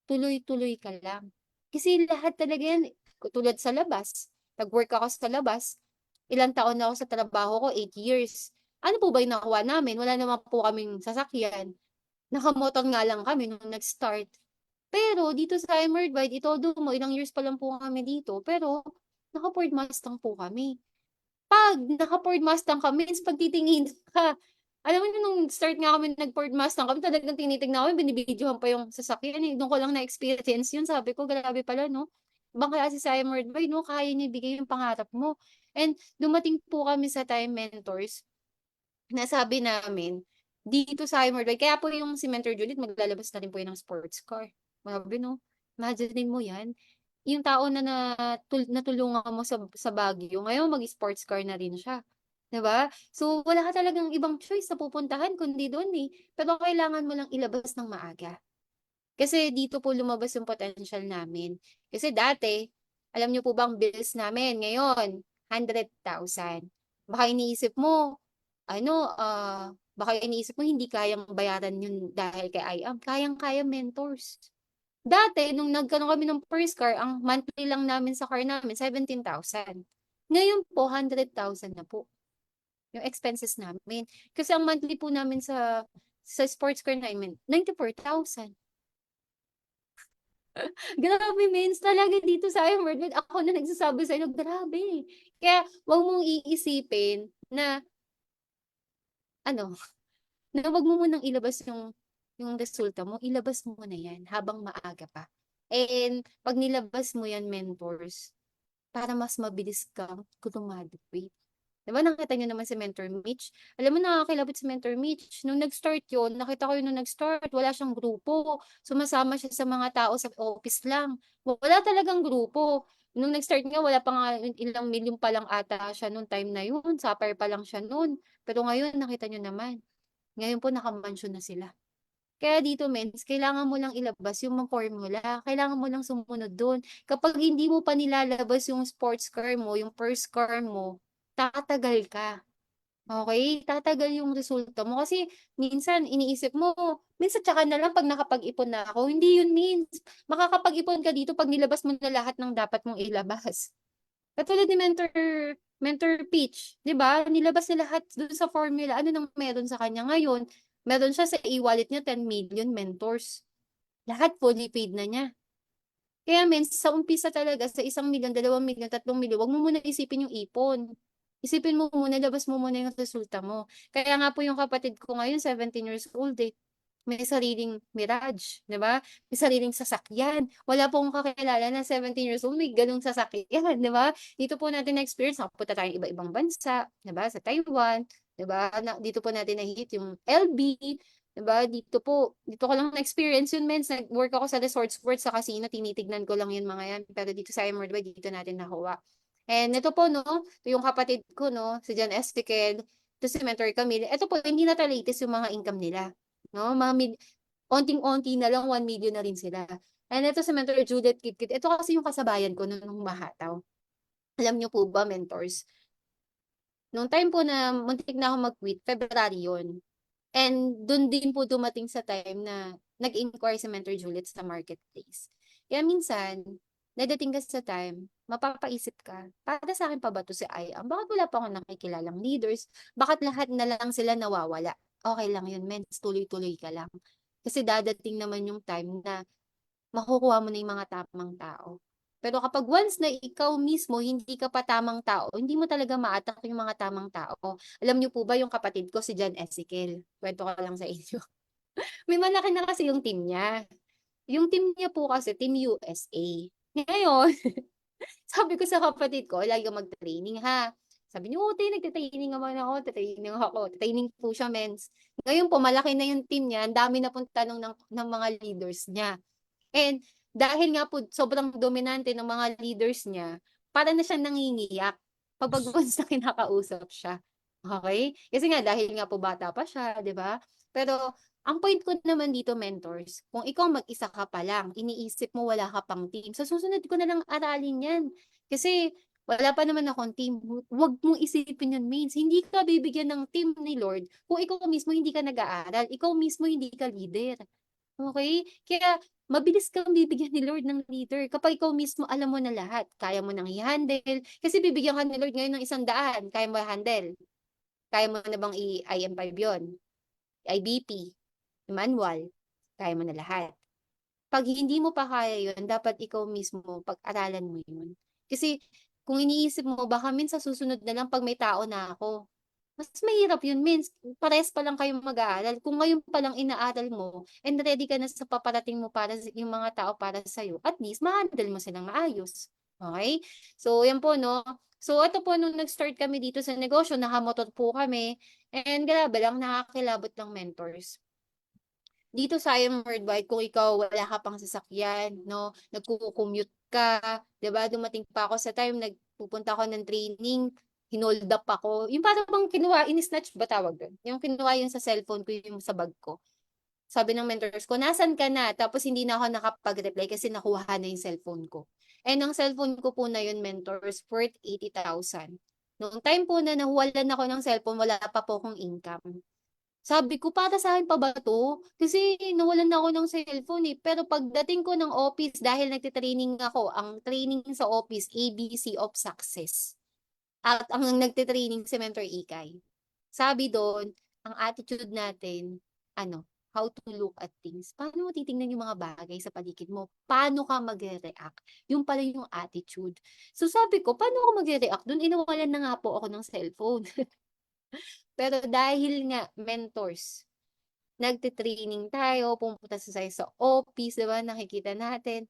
tuloy-tuloy ka lang. Kasi lahat talaga yan, tulad sa labas, nag-work ako sa labas, ilang taon na ako sa trabaho ko, 8 years. Ano po ba yung nakuha namin? Wala naman po kaming sasakyan. Nakamotor nga lang kami nung nag-start. Pero dito sa Emerald, itodo mo, ilang years pa lang po kami dito, pero naka-Ford Mustang po kami. Pag naka-Ford Mustang ka, means pag titingin ka, alam mo nung start nga kami nag-Ford Mustang kami, talagang tinitignan ko, binibidyohan pa yung sasakyan. Doon ko lang na-experience yun. Sabi ko, grabe pala, no? Ibang klase sa Worldwide, no? Kaya niya ibigay yung pangarap mo. And dumating po kami sa time mentors, na sabi namin, dito sa Worldwide, kaya po yung si Mentor Judith, maglalabas na rin po yun ng sports car. Grabe, no? Imagine mo yan, yung tao na natulungan mo sa Baguio, ngayon mag-sports car na rin siya. 'Di ba? So, wala ka talagang ibang choice na pupuntahan kundi doon eh. Pero kailangan mo lang ilabas ng maaga. Kasi dito po lumabas yung potential namin. Kasi dati, alam niyo po bang bills namin ngayon, 100,000. Baka iniisip mo, ano, baka iniisip mo hindi kayang bayaran yun dahil kay IAM. Kayang-kaya, mentors. Dati, nung nagkaroon kami ng first car, ang monthly lang namin sa car namin, 17,000. Ngayon po, 100,000 na po yung expenses namin. Kasi ang monthly po namin sa sports car namin, 94,000. Grabe, mens. Talaga dito sa Worldwide, ako na nagsasabi sa inyo, grabe. Kaya, wag mong iisipin na, ano, na wag mo munang ilabas yung resulta mo, ilabas mo na yan habang maaga pa. And pag nilabas mo yan, mentors, para mas mabilis kang graduate. Diba nakita niyo naman si Mentor Mitch? Alam mo, nakakilabot si Mentor Mitch. Nung nag-start yun, nakita ko yun nung nag-start, wala siyang grupo. Sumasama siya sa mga tao sa office lang. Wala talagang grupo. Nung nag-start nga, wala pa nga ilang milyon pa lang ata siya nung time na yun. Supper pa lang siya nun. Pero ngayon, nakita niyo naman. Ngayon po, nakamansyon na sila. Kaya dito, mens, kailangan mo lang ilabas yung mga formula. Kailangan mo lang sumunod doon. Kapag hindi mo pa nilalabas yung sports car mo, yung first car mo, tatagal ka. okey, tatagal yung resulta mo kasi minsan iniisip mo, minsan tsaka na lang 'pag nakapag-ipon na ako, hindi yun means makakapag-ipon ka dito 'pag nilabas mo na lahat ng dapat mong ilabas. Katulad ni Mentor Peach, 'di ba, nilabas niya lahat dun sa formula, ano nang meron sa kanya ngayon, meron siya sa e-wallet niya 10 million mentors, lahat fully paid na niya. Kaya sa umpisa talaga sa 1 milyon, 2 milyon, 3 milyon, 'wag mo muna isipin yung ipon. Isipin mo muna, labas mo muna yung resulta mo. Kaya nga po yung kapatid ko ngayon 17 years old, eh, may sariling Mirage, 'di ba? May sariling sasakyan. Wala po akong kakilala na 17 years old may gano'ng sasakyan, 'di ba? Dito po natin na-experience, nakapunta tayong iba-ibang bansa, 'di ba, sa Taiwan, 'di ba? Dito po natin na-hit yung LB, 'di ba? Dito ko lang na-experience yun, nag-work ako sa resort sports sa casino, tinitignan ko lang yun mga yan. Pero dito sa Worldwide, dito natin nakuha. And ito po 'no, ito yung kapatid ko 'no, si Jan Estiquel, ito si Mentor Camille. Ito po hindi na latest yung mga income nila, 'no, onting-onti na lang 1 million na rin sila. And ito si Mentor Juliet Kitkit, ito kasi yung kasabayan ko nung humahataw. Alam niyo po ba mentors, nung time po na muntik na akong mag-quit, February yun. And dun din po dumating sa time na nag-inquire si Mentor Juliet sa marketplace. Kaya minsan, dadating ka sa time, mapapaisip ka, para sa akin pa ba 'to si IAM? Bakit wala pa akong nakikilalang leaders? Bakit lahat na lang sila nawawala? Okay lang yun mens, tuloy-tuloy ka lang. Kasi dadating naman yung time na makukuha mo na yung mga tamang tao. Pero kapag once na ikaw mismo hindi ka pa tamang tao, hindi mo talaga ma-attract yung mga tamang tao. Alam niyo po ba yung kapatid ko si Jan Ezekiel, kuwento ko lang sa inyo. May malaki na kasi yung team niya. Yung team niya po kasi team USA. Ngayon, sabi ko sa kapatid ko, "Lagi kang mag-training ha." Sabi niya, "Oo, te, nagte-training naman ako, te-training ako." Training po siya mens. Ngayon po malaki na yung team niya, ang dami na pong tanong ng mga leaders niya. And dahil nga po sobrang dominante ng mga leaders niya, para na siyang nangingiyak kapag once na kinakausap siya, okey? Kasi nga dahil nga po bata pa siya, 'di ba? Pero ang point ko naman dito mentors, kung ikaw mag-isa ka pa lang, iniisip mo wala ka pang team, sa susunod ko na lang aralin 'yan. Kasi wala pa naman akong team, wag mong isipin 'yun means hindi ka bibigyan ng team ni Lord kung ikaw mismo hindi ka nag-aaral, ikaw mismo hindi ka leader. Okey? Kaya mabilis kang bibigyan ni Lord ng leader kapag ikaw mismo alam mo na lahat, kaya mo nang i-handle. Kasi bibigyan ka ni Lord ngayon ng 100, kaya mo i-handle? Kaya mo na bang i-IM5 yun, IBP, manual, kaya mo na lahat? 'Pag hindi mo pa kaya yun, dapat ikaw mismo pag-aralan mo yun. Kasi kung iniisip mo baka minsan susunod na lang 'pag may tao na ako. Mas mahirap yun means parehas pa lang kayong mag-aaral. Kung ngayon pa lang inaaral mo and ready ka na sa paparating mo para sa yung mga tao para sa'yo, at least ma-handle mo silang maayos, okey? So yan po 'no. So ito po nung nag-start kami dito sa negosyo, nakamotor po kami and grabe lang nakakakilabot ng mentors. Dito sa Worldwide kung ikaw wala ka pang sasakyan 'no, nagco-commute ka, 'di ba, dumating pa ako sa time nagpupunta ako ng training, hinold up ako, yung para bang kinuha ini-snatch ba tawag dun? Yung kinuha yun sa cellphone ko, yung sa bag ko. Sabi ng mentors ko, "Nasaan ka na?" Tapos hindi na ako nakapag-reply kasi nakuha na yung cellphone ko. And ang cellphone ko po na yun mentors worth 80,000. Noong time po na nawalan ako ng cellphone, wala pa po akong income. Sabi ko, "Para sa'kin pa ba 'to?" Kasi nawalan na ako ng cellphone, eh. Pero pagdating ko ng office dahil nagte-training ako, ang training sa office ABC of Success at ang nagte-training si Mentor Ikay. Sabi dun, ang attitude natin ano, how to look at things. Paano mo titingnan yung mga bagay sa paligid mo? Paano ka magre-react? Yun pala yung attitude. So sabi ko, paano ako magre-react dun, eh, nawalan na nga po ako ng cellphone. Pero dahil nga mentors, nagte-training tayo, pumupunta sa office, 'di ba, nakikita natin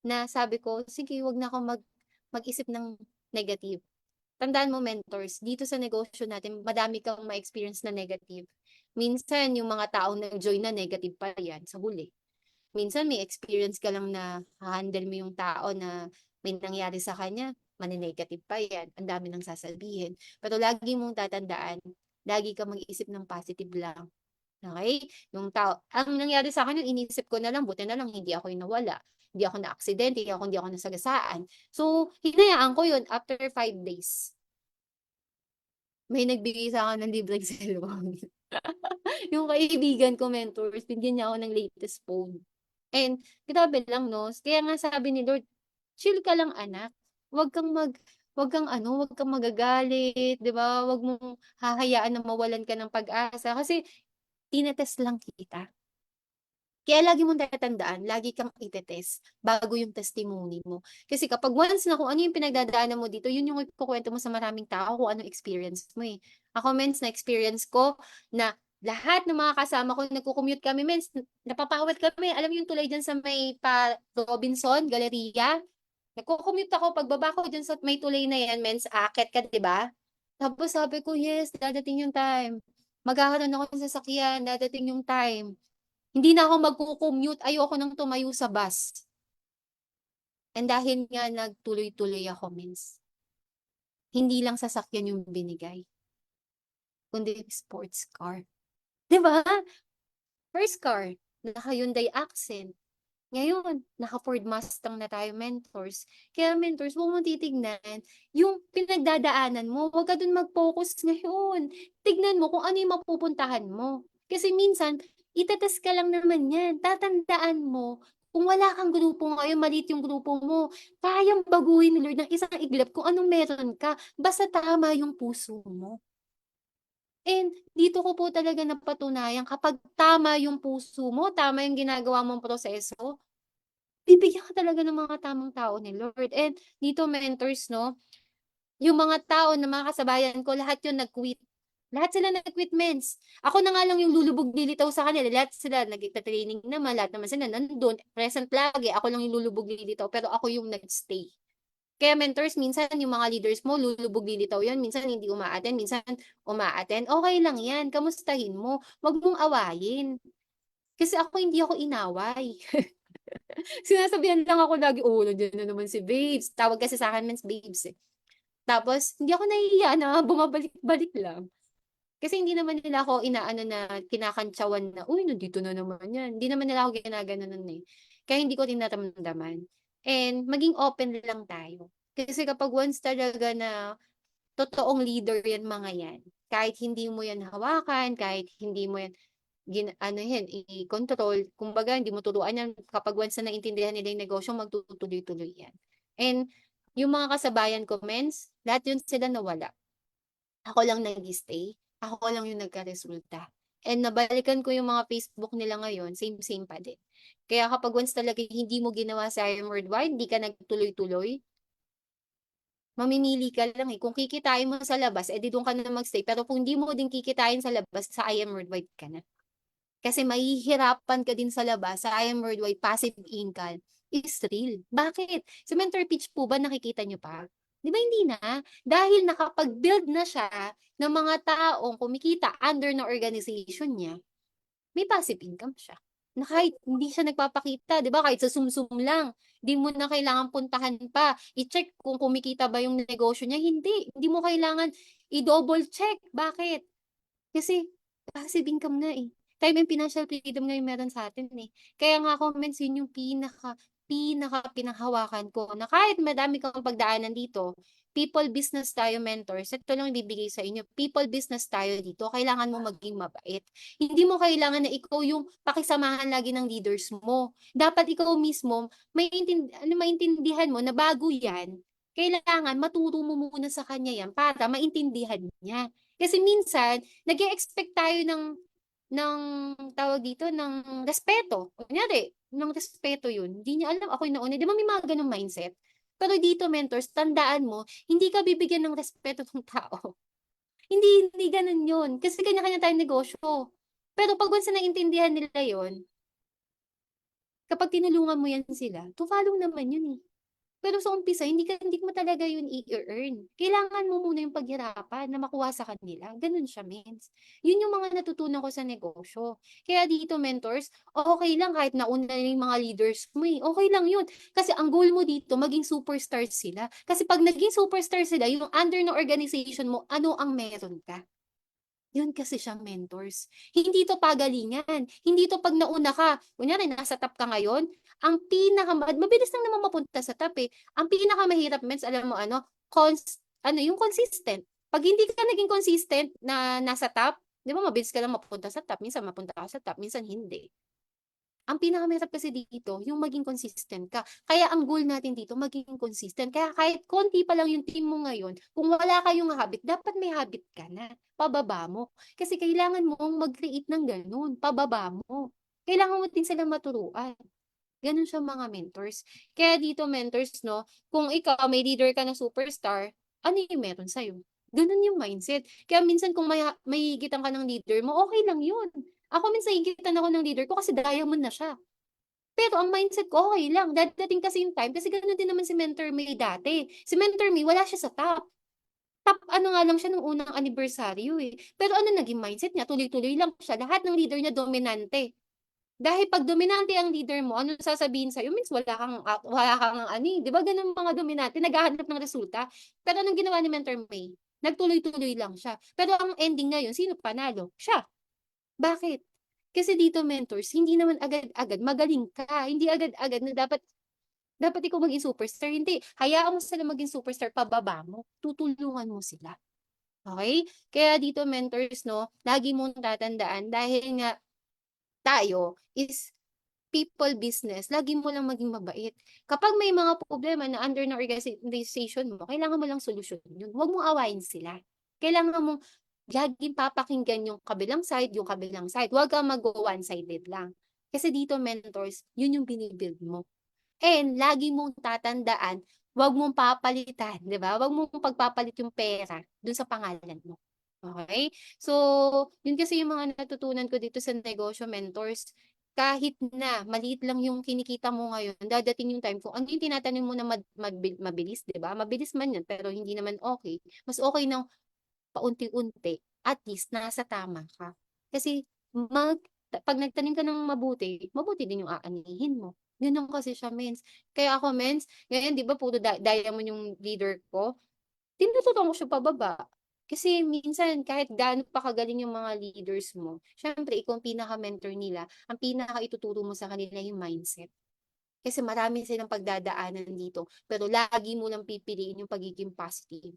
na sabi ko, "Sige, 'wag na akong mag-isip ng negative." Tandaan mo mentors, dito sa negosyo natin madami kang ma-experience na negative. Minsan yung mga taong nag-join na negative pa 'yan sa huli. Minsan may experience ka lang na ha-handle mo yung tao na may nangyari sa kanya, mane-negative pa 'yan, ang dami ng sasabihin. Pero lagi mong tatandaan, lagi kang mag-iisip ng positive lang. Okey? Yung ang nangyari sa'kin nun inisip ko na lang, buti na lang hindi ako yung nawala, hindi ako naaksidente, hindi ako nasagasaan. So, hinayaan ko yun after 5 days. May nagbigay sa'kin ng libreng cellphone. Yung kaibigan ko mentors, binigyan niya ako ng latest phone. And grabe lang 'no, kaya nga sabi ni Lord, "Chill ka lang anak, wag kang wag kang ano, wag kang magagalit, 'di ba? Wag mong hahayaan na mawalan ka ng pag-asa kasi tinetest lang kita." Kaya lagi mong tatandaan, lagi kang ite-test bago yung testimony mo. Kasi kapag once na kung ano yung pinagdadaanan mo dito, yun yung ikukuwento mo sa maraming tao kung anong experience mo, eh. Ako mens na-experience ko na lahat ng mga kasama ko nagko-commute kami mens, napapawat kami. Alam mo yung tulay diyan sa may Robinson Galleria? Nagko-commute ako, pagbaba ko diyan sa may tulay na yan mens, aakyat ka, 'di ba? Tapos sabi ko, "Yes, dadating yung time. Magkakaroon ako ng sasakyan, dadating yung time." Hindi na ako magco-commute, ayoko ng tumayo sa bus. And dahil nga nagtuloy-tuloy ako means, hindi lang sasakyan yung binigay, kundi sports car. 'Di ba? First car, naka-Hyundai Accent. Ngayon, naka-Ford Mustang na tayo mentors. Kaya mentors, huwag mong titignan yung pinagdadaanan mo. Huwag ka dun mag-focus ngayon. Tignan mo kung ano yung mapupuntahan mo. Kasi minsan, itetest ka lang naman yan. Tatandaan mo, kung wala kang grupo ngayon, maliit yung grupo mo, kayang baguhin ni Lord ng isang iglap kung anong meron ka. Basta tama yung puso mo. And dito ko po talaga napatunayan kapag tama yung puso mo, tama yung ginagawa mong proseso, bibigyan ka talaga ng mga tamang tao ni Lord. And dito mentors 'no, yung mga tao na mga kasabayan ko lahat yun nag-quit. Lahat sila nag-quit mens. Ako na nga lang yung lulubog lilitaw sa kanila, lahat sila nagta-training naman, lahat naman sila nandun, present lagi, ako lang yung lulubog lilitaw, pero ako yung nag-stay. Kaya mentors minsan yung mga leaders mo lulubog lilitaw yan, minsan hindi uma-attend, minsan uma-attend, okey lang yan, kamustahin mo, 'wag mong awayin. Kasi ako hindi ako inaway. Sinasabihan lang ako lagi, "Oh, nandiyan na naman si Babes." Tawag kasi sa'kin mens Babes, eh. Tapos hindi ako nahihiya na bumabalik-balik lang. Kasi hindi naman nila ako inaano na kinakantyawan na, "Uy, nandito na naman 'yan." Hindi naman nila ako ginaganunan, eh. Kaya hindi ko tinatamdaman. And maging open lang tayo. Kasi kapag once talaga na totoong leader 'yan mga 'yan, kahit hindi mo 'yan hawakan, kahit hindi mo 'yan ano 'yan, i-control. Kumbaga hindi mo turuan 'yan kapag once na naintindihan nila yung negosyo magtutuloy-tuloy 'yan. And yung mga kasabayan ko mens, lahat yun sila nawala. Ako lang nag-stay, ako lang yung nagkaresulta. And nabalikan ko yung mga Facebook nila ngayon, same-same pa din. Kaya kapag once talaga hindi mo ginawa sa IM Worldwide, hindi ka nagtuloy-tuloy, mamimili ka lang, eh. Kung kikitain mo sa labas, eh, di dun ka na mag-stay. Pero kung hindi mo din kikitain sa labas, sa IM Worldwide ka na. Kasi mahihirapan ka din sa labas, sa I Am Worldwide passive income is real. Bakit? Sa mentor pitch po ba nakikita niyo pa? 'Di ba hindi na? Dahil nakapag-build na siya ng mga taong kumikita under na organization niya, may passive income siya. Na kahit hindi siya nagpapakita, 'di ba? Kahit sa sumsum lang, hindi mo na kailangan puntahan pa, i-check kung kumikita ba yung negosyo niya. Hindi, hindi mo kailangan i-double check. Bakit? Kasi passive income na, eh. Tayo yung financial freedom nga yung meron sa'tin, eh. Kaya nga ako mens yun yung pinakahawakan ko na kahit madami kang pagdaanan dito, people business tayo mentors, ito lang ibibigay sa inyo, people business tayo dito, kailangan mo maging mabait. Hindi mo kailangan na ikaw yung pakisamahan lagi ng leaders mo. Dapat ikaw mismo maintindihan mo na bago yan, kailangan maturo mo muna sa kanya yan para maintindihan niya. Kasi minsan, nag-e-expect tayo ng tawag dito, ng respeto. Kunyari, ng respeto yun. Hindi niya alam ako yung nauna. Di ba may mga ganong mindset? Pero dito, mentors, tandaan mo, hindi ka bibigyan ng respeto ng tao. Hindi ganun yun. Kasi kanya-kanya tayong negosyo. Pero pag once na naintindihan nila yon, kapag tinulungan mo yan sila, to follow naman yun eh. Pero sa umpisa hindi mo talaga yun i-earn. Kailangan mo muna yung paghirapan na makuha sa kanila, gano'n siya mens. Yun yung mga natutunan ko sa negosyo. Kaya dito mentors, okey lang kahit nauna na yung mga leaders mo, eh, okey lang yun. Kasi ang goal mo dito maging superstar sila. Kasi 'pag naging superstar sila, yung under ng organization mo, ano ang meron ka. Yun kasi siyang mentors. Hindi 'to pagalingan, hindi 'to 'pag nauna ka, kunyari nasa top ka ngayon, ang mabilis lang naman mapunta sa top, eh. Ang pinakamahirap mens alam mo ano, yung consistent. 'Pag hindi ka naging consistent na nasa top, 'di ba mabilis ka lang mapunta sa top, minsan mapunta ka sa top, minsan hindi. Ang pinakamahirap kasi dito yung maging consistent ka. Kaya ang goal natin dito maging consistent. Kaya kahit konti pa lang yung team mo ngayon, kung wala kayong habit, dapat may habit ka na. Pababa mo. Kasi kailangan mong mag-create ng gano'n. Pababa mo. Kailangan mo din silang maturuan. Gano'n siya mga mentors. Kaya dito mentors 'no, kung ikaw may leader ka na superstar, ano yung meron sa'yo? Gano'n yung mindset. Kaya minsan kung mahihigitan ka ng leader mo, okey lang yun. Ako minsan nahihigitan ako ng leader ko kasi diamond na siya. Pero ang mindset ko okey lang, dadating kasi yung time kasi gano'n din naman si Mentor May dati. Si Mentor May wala siya sa top. Top ano nga lang siya nung unang anibersaryo, eh. Pero ano naging mindset niya, tuloy-tuloy lang siya. Lahat ng leader niya dominante. Dahil 'pag dominante ang leader mo, anong sasabihin sa'yo, means wala kang ano, eh, 'di ba gano'n mga dominante, naghahanap ng resulta. Pero anong ginawa ni Mentor May, nagtuloy-tuloy lang siya. Pero ang ending ngayon, sino panalo? Siya. Bakit? Kasi dito mentors, hindi naman agad-agad magaling ka, hindi agad-agad na dapat dapat ikaw maging superstar, hindi. Hayaan mo sila maging superstar, pababa mo, tutulungan mo sila, okey? Kaya dito mentors 'no, lagi mong tatandaan dahil nga tayo is people business, lagi mo lang maging mabait. Kapag may mga problema na under ng organization mo, kailangan mo lang solusyonin yun. Huwag mong awayin sila. Kailangan mong laging papakinggan yung kabilang side. Huwag kang one-sided lang. Kasi dito, mentors, yun yung binibuild mo. And lagi mong tatandaan, huwag mong papalitan, di ba? Huwag mong pagpapalit yung pera dun sa pangalan mo. Okay? So, yun kasi yung mga natutunan ko dito sa negosyo mentors. Kahit na maliit lang yung kinikita mo ngayon, dadating yung time kung ano yung tinatanim mo na mabilis, di ba? Mabilis man yan, pero hindi naman okay. Mas okay ng paunti-unti, at least nasa tama ka. Kasi mag, pag nagtanim ka ng mabuti, mabuti din yung aanihin mo. Ganun kasi siya, mens. Kaya ako, mens, ngayon, di ba, puro diamond yung leader ko, tinuturuan ko siya pababa. Kasi minsan, kahit gaano pa kagaling yung mga leaders mo, syempre, ikaw ang pinaka-mentor nila, ang pinaka-ituturo mo sa kanila yung mindset. Kasi marami silang pagdadaanan dito, pero lagi mo lang pipiliin yung pagiging positive.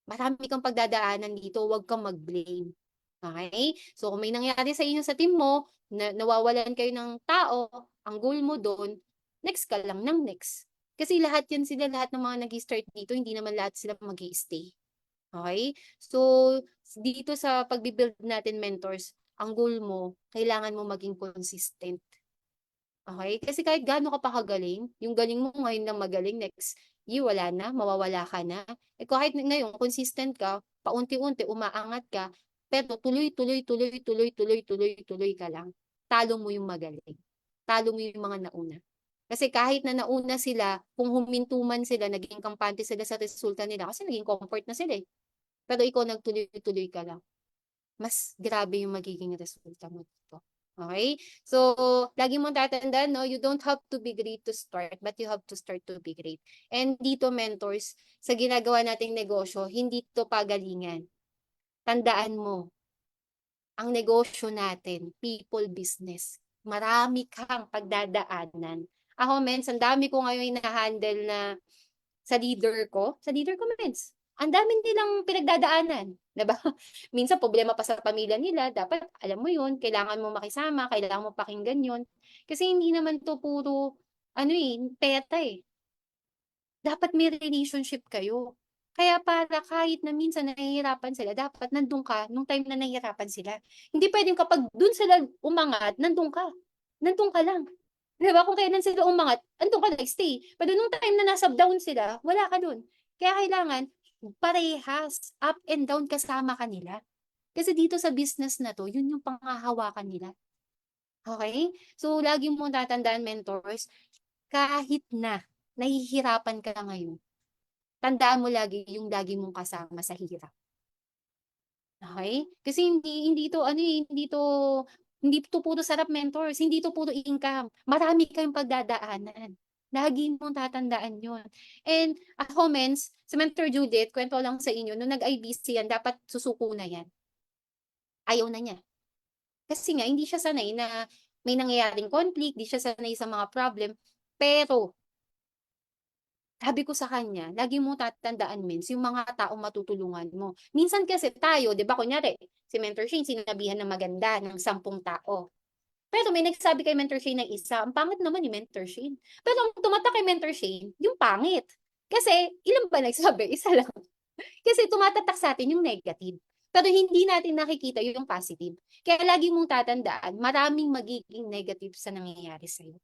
Marami kang pagdadaanan dito, huwag kang mag-blame. Okay? So, kung may nangyari sa inyo sa team mo, nawawalan kayo ng tao, ang goal mo doon, next ka lang ng next. Kasi lahat yan sila, lahat ng mga nag-start dito, hindi naman lahat sila mag stay. Okay? So, dito sa pagbibuild natin mentors, ang goal mo, kailangan mo maging consistent. Okay? Kasi kahit gaano ka pa kagaling, yung galing mo ngayon lang magaling, next year wala na, mawawala ka na. Eh kahit ngayon consistent ka, paunti-unti umaangat ka, pero tuloy, tuloy, tuloy, tuloy, tuloy, tuloy, tuloy ka lang. Talo mo yung magaling. Talo mo yung mga nauna. Kasi kahit na nauna sila, kung huminto man sila, naging kampante sila sa resulta nila, kasi naging comfort na sila eh. Pero ikaw nagtuloy-tuloy ka lang, mas grabe yung magiging resulta mo dito. Okay? So, lagi mong tatandaan, no, you don't have to be great to start, but you have to start to be great. And dito, mentors, sa ginagawa nating negosyo, hindi to pagalingan. Tandaan mo, ang negosyo natin, people business, marami kang pagdadaanan. Ako, mens, ang dami ko ngayon na-handle na sa leader ko, mens, ang dami nilang pinagdadaanan, 'di ba? Minsan problema pa sa pamilya nila, dapat alam mo 'yun, kailangan mo makisama, kailangan mo pakinggan 'yun. Kasi hindi naman 'to puro ano, eh, peta, eh. Dapat may relationship kayo. Kaya para kahit na minsan nahihirapan sila, dapat nandun ka nung time na nahihirapan sila. Hindi puwedeng kapag dun sila umangat, nandun ka. Nandun ka lang. 'Di ba kung kailan sila umangat, andun ka nag-stay. Pero nung time na nasa down sila, wala ka dun. Kaya kailangan parehas, up and down kasama ka nila. Kasi dito sa business na 'to, yun yung panghahawakan nila, okey? So, lagi mong tatandaan mentors, kahit na nahihirapan ka ngayon, tandaan mo lagi yung lagi mong kasama sa hirap, okey? Kasi hindi hindi 'to ano, eh, hindi 'to puro sarap mentors, hindi 'to puro income, marami kayong pagdadaanan. Lagi mong tatandaan yun. And ako mens, si Mentor Judith, kuwento ko lang sa inyo, nung nag-IBC yan dapat susuko na yan, ayaw na niya. Kasi nga hindi siya sanay na may nangyayaring conflict, di siya sanay sa mga problem, pero Sabi ko sa kanya, lagi mong tatandaan mens yung mga taong matutulungan mo. Minsan kasi tayo, 'di ba kunyari, si Mentor Shane sinabihan ng maganda ng 10 tao. Pero may nagsabi kay Mentor Shane ng isa, ang pangit naman ni Mentor Shane. Pero ang tumatak kay Mentor Shane, yung pangit. Kasi ilan ba nagsabi? Isa lang. Kasi tumatatak sa atin yung negative. Pero hindi natin nakikita yung positive. Kaya lagi mong tatandaan, maraming magiging negative sa nangyayari sa'yo.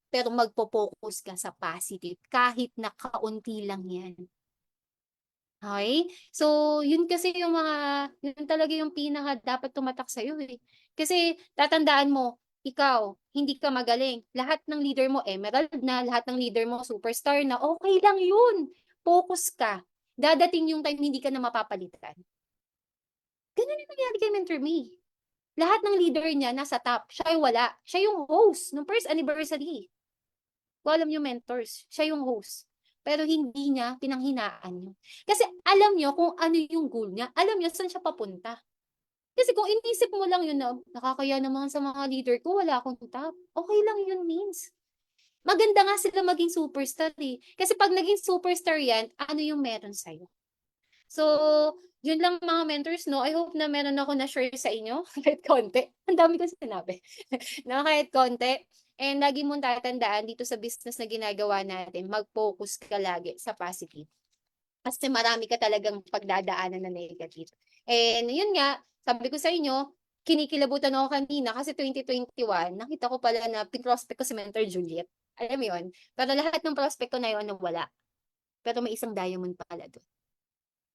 Pero magpo-focus ka sa positive kahit na kaunti lang yan. Okay? So, yun kasi yung yun talaga yung pinaka dapat tumatak sa'yo eh. Kasi tatandaan mo, ikaw, hindi ka magaling. Lahat ng leader mo emerald na, lahat ng leader mo superstar na, okay lang yun. Focus ka. Dadating yung time hindi ka na mapapalitan. Ganun yung nangyari kay Mentor Me. Lahat ng leader niya nasa top. Siya yung wala. Siya yung host ng first anniversary. Kung alam niyo mentors, siya yung host. Pero hindi niya pinanghinaan yun. Kasi alam niyo kung ano yung goal niya. Alam niyo saan siya papunta. Kasi kung inisip mo lang yun na, nakakaya naman sa mga leader ko, wala akong top. Okay lang yun means. Maganda nga sila maging superstar eh. Kasi pag naging superstar yan, ano yung meron sa'yo? So, yun lang mga mentors, no? I hope na meron ako na-share sa inyo. Kahit konti. Ang dami ko sinabi. No, kahit konti. And lagi mong tatandaan dito sa business na ginagawa natin, mag-focus ka lagi sa positive. Kasi marami ka talagang pagdadaanan na negative. And yun nga, sabi ko sa inyo, kinikilabutan ako kanina kasi 2021, nakita ko pala na pin-prospect ko si Mentor Juliet. Alam mo yun? Pero lahat ng prospect ko na yun nawala. Pero may isang diamond pala doon.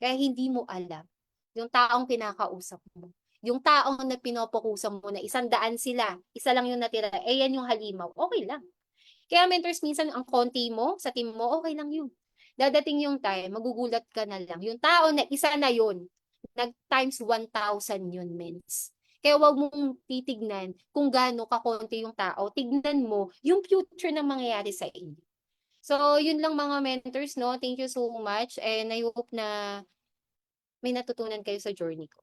Kaya hindi mo alam yung taong kinakausap mo. Yung taong na pinopokusan mo na 100 sila, isa lang yung natira, eh yan yung halimaw, okay lang. Kaya mentors, minsan ang konti mo sa team mo, okay lang yun. Dadating yung time, magugulat ka na lang. Yung tao na isa na yun, nag times 1,000 yun, mens. Kaya wag mong titignan kung gaano kakonti yung tao. Tignan mo yung future na mangyayari sa inyo. So, yun lang mga mentors, no? Thank you so much. And I hope na may natutunan kayo sa journey ko.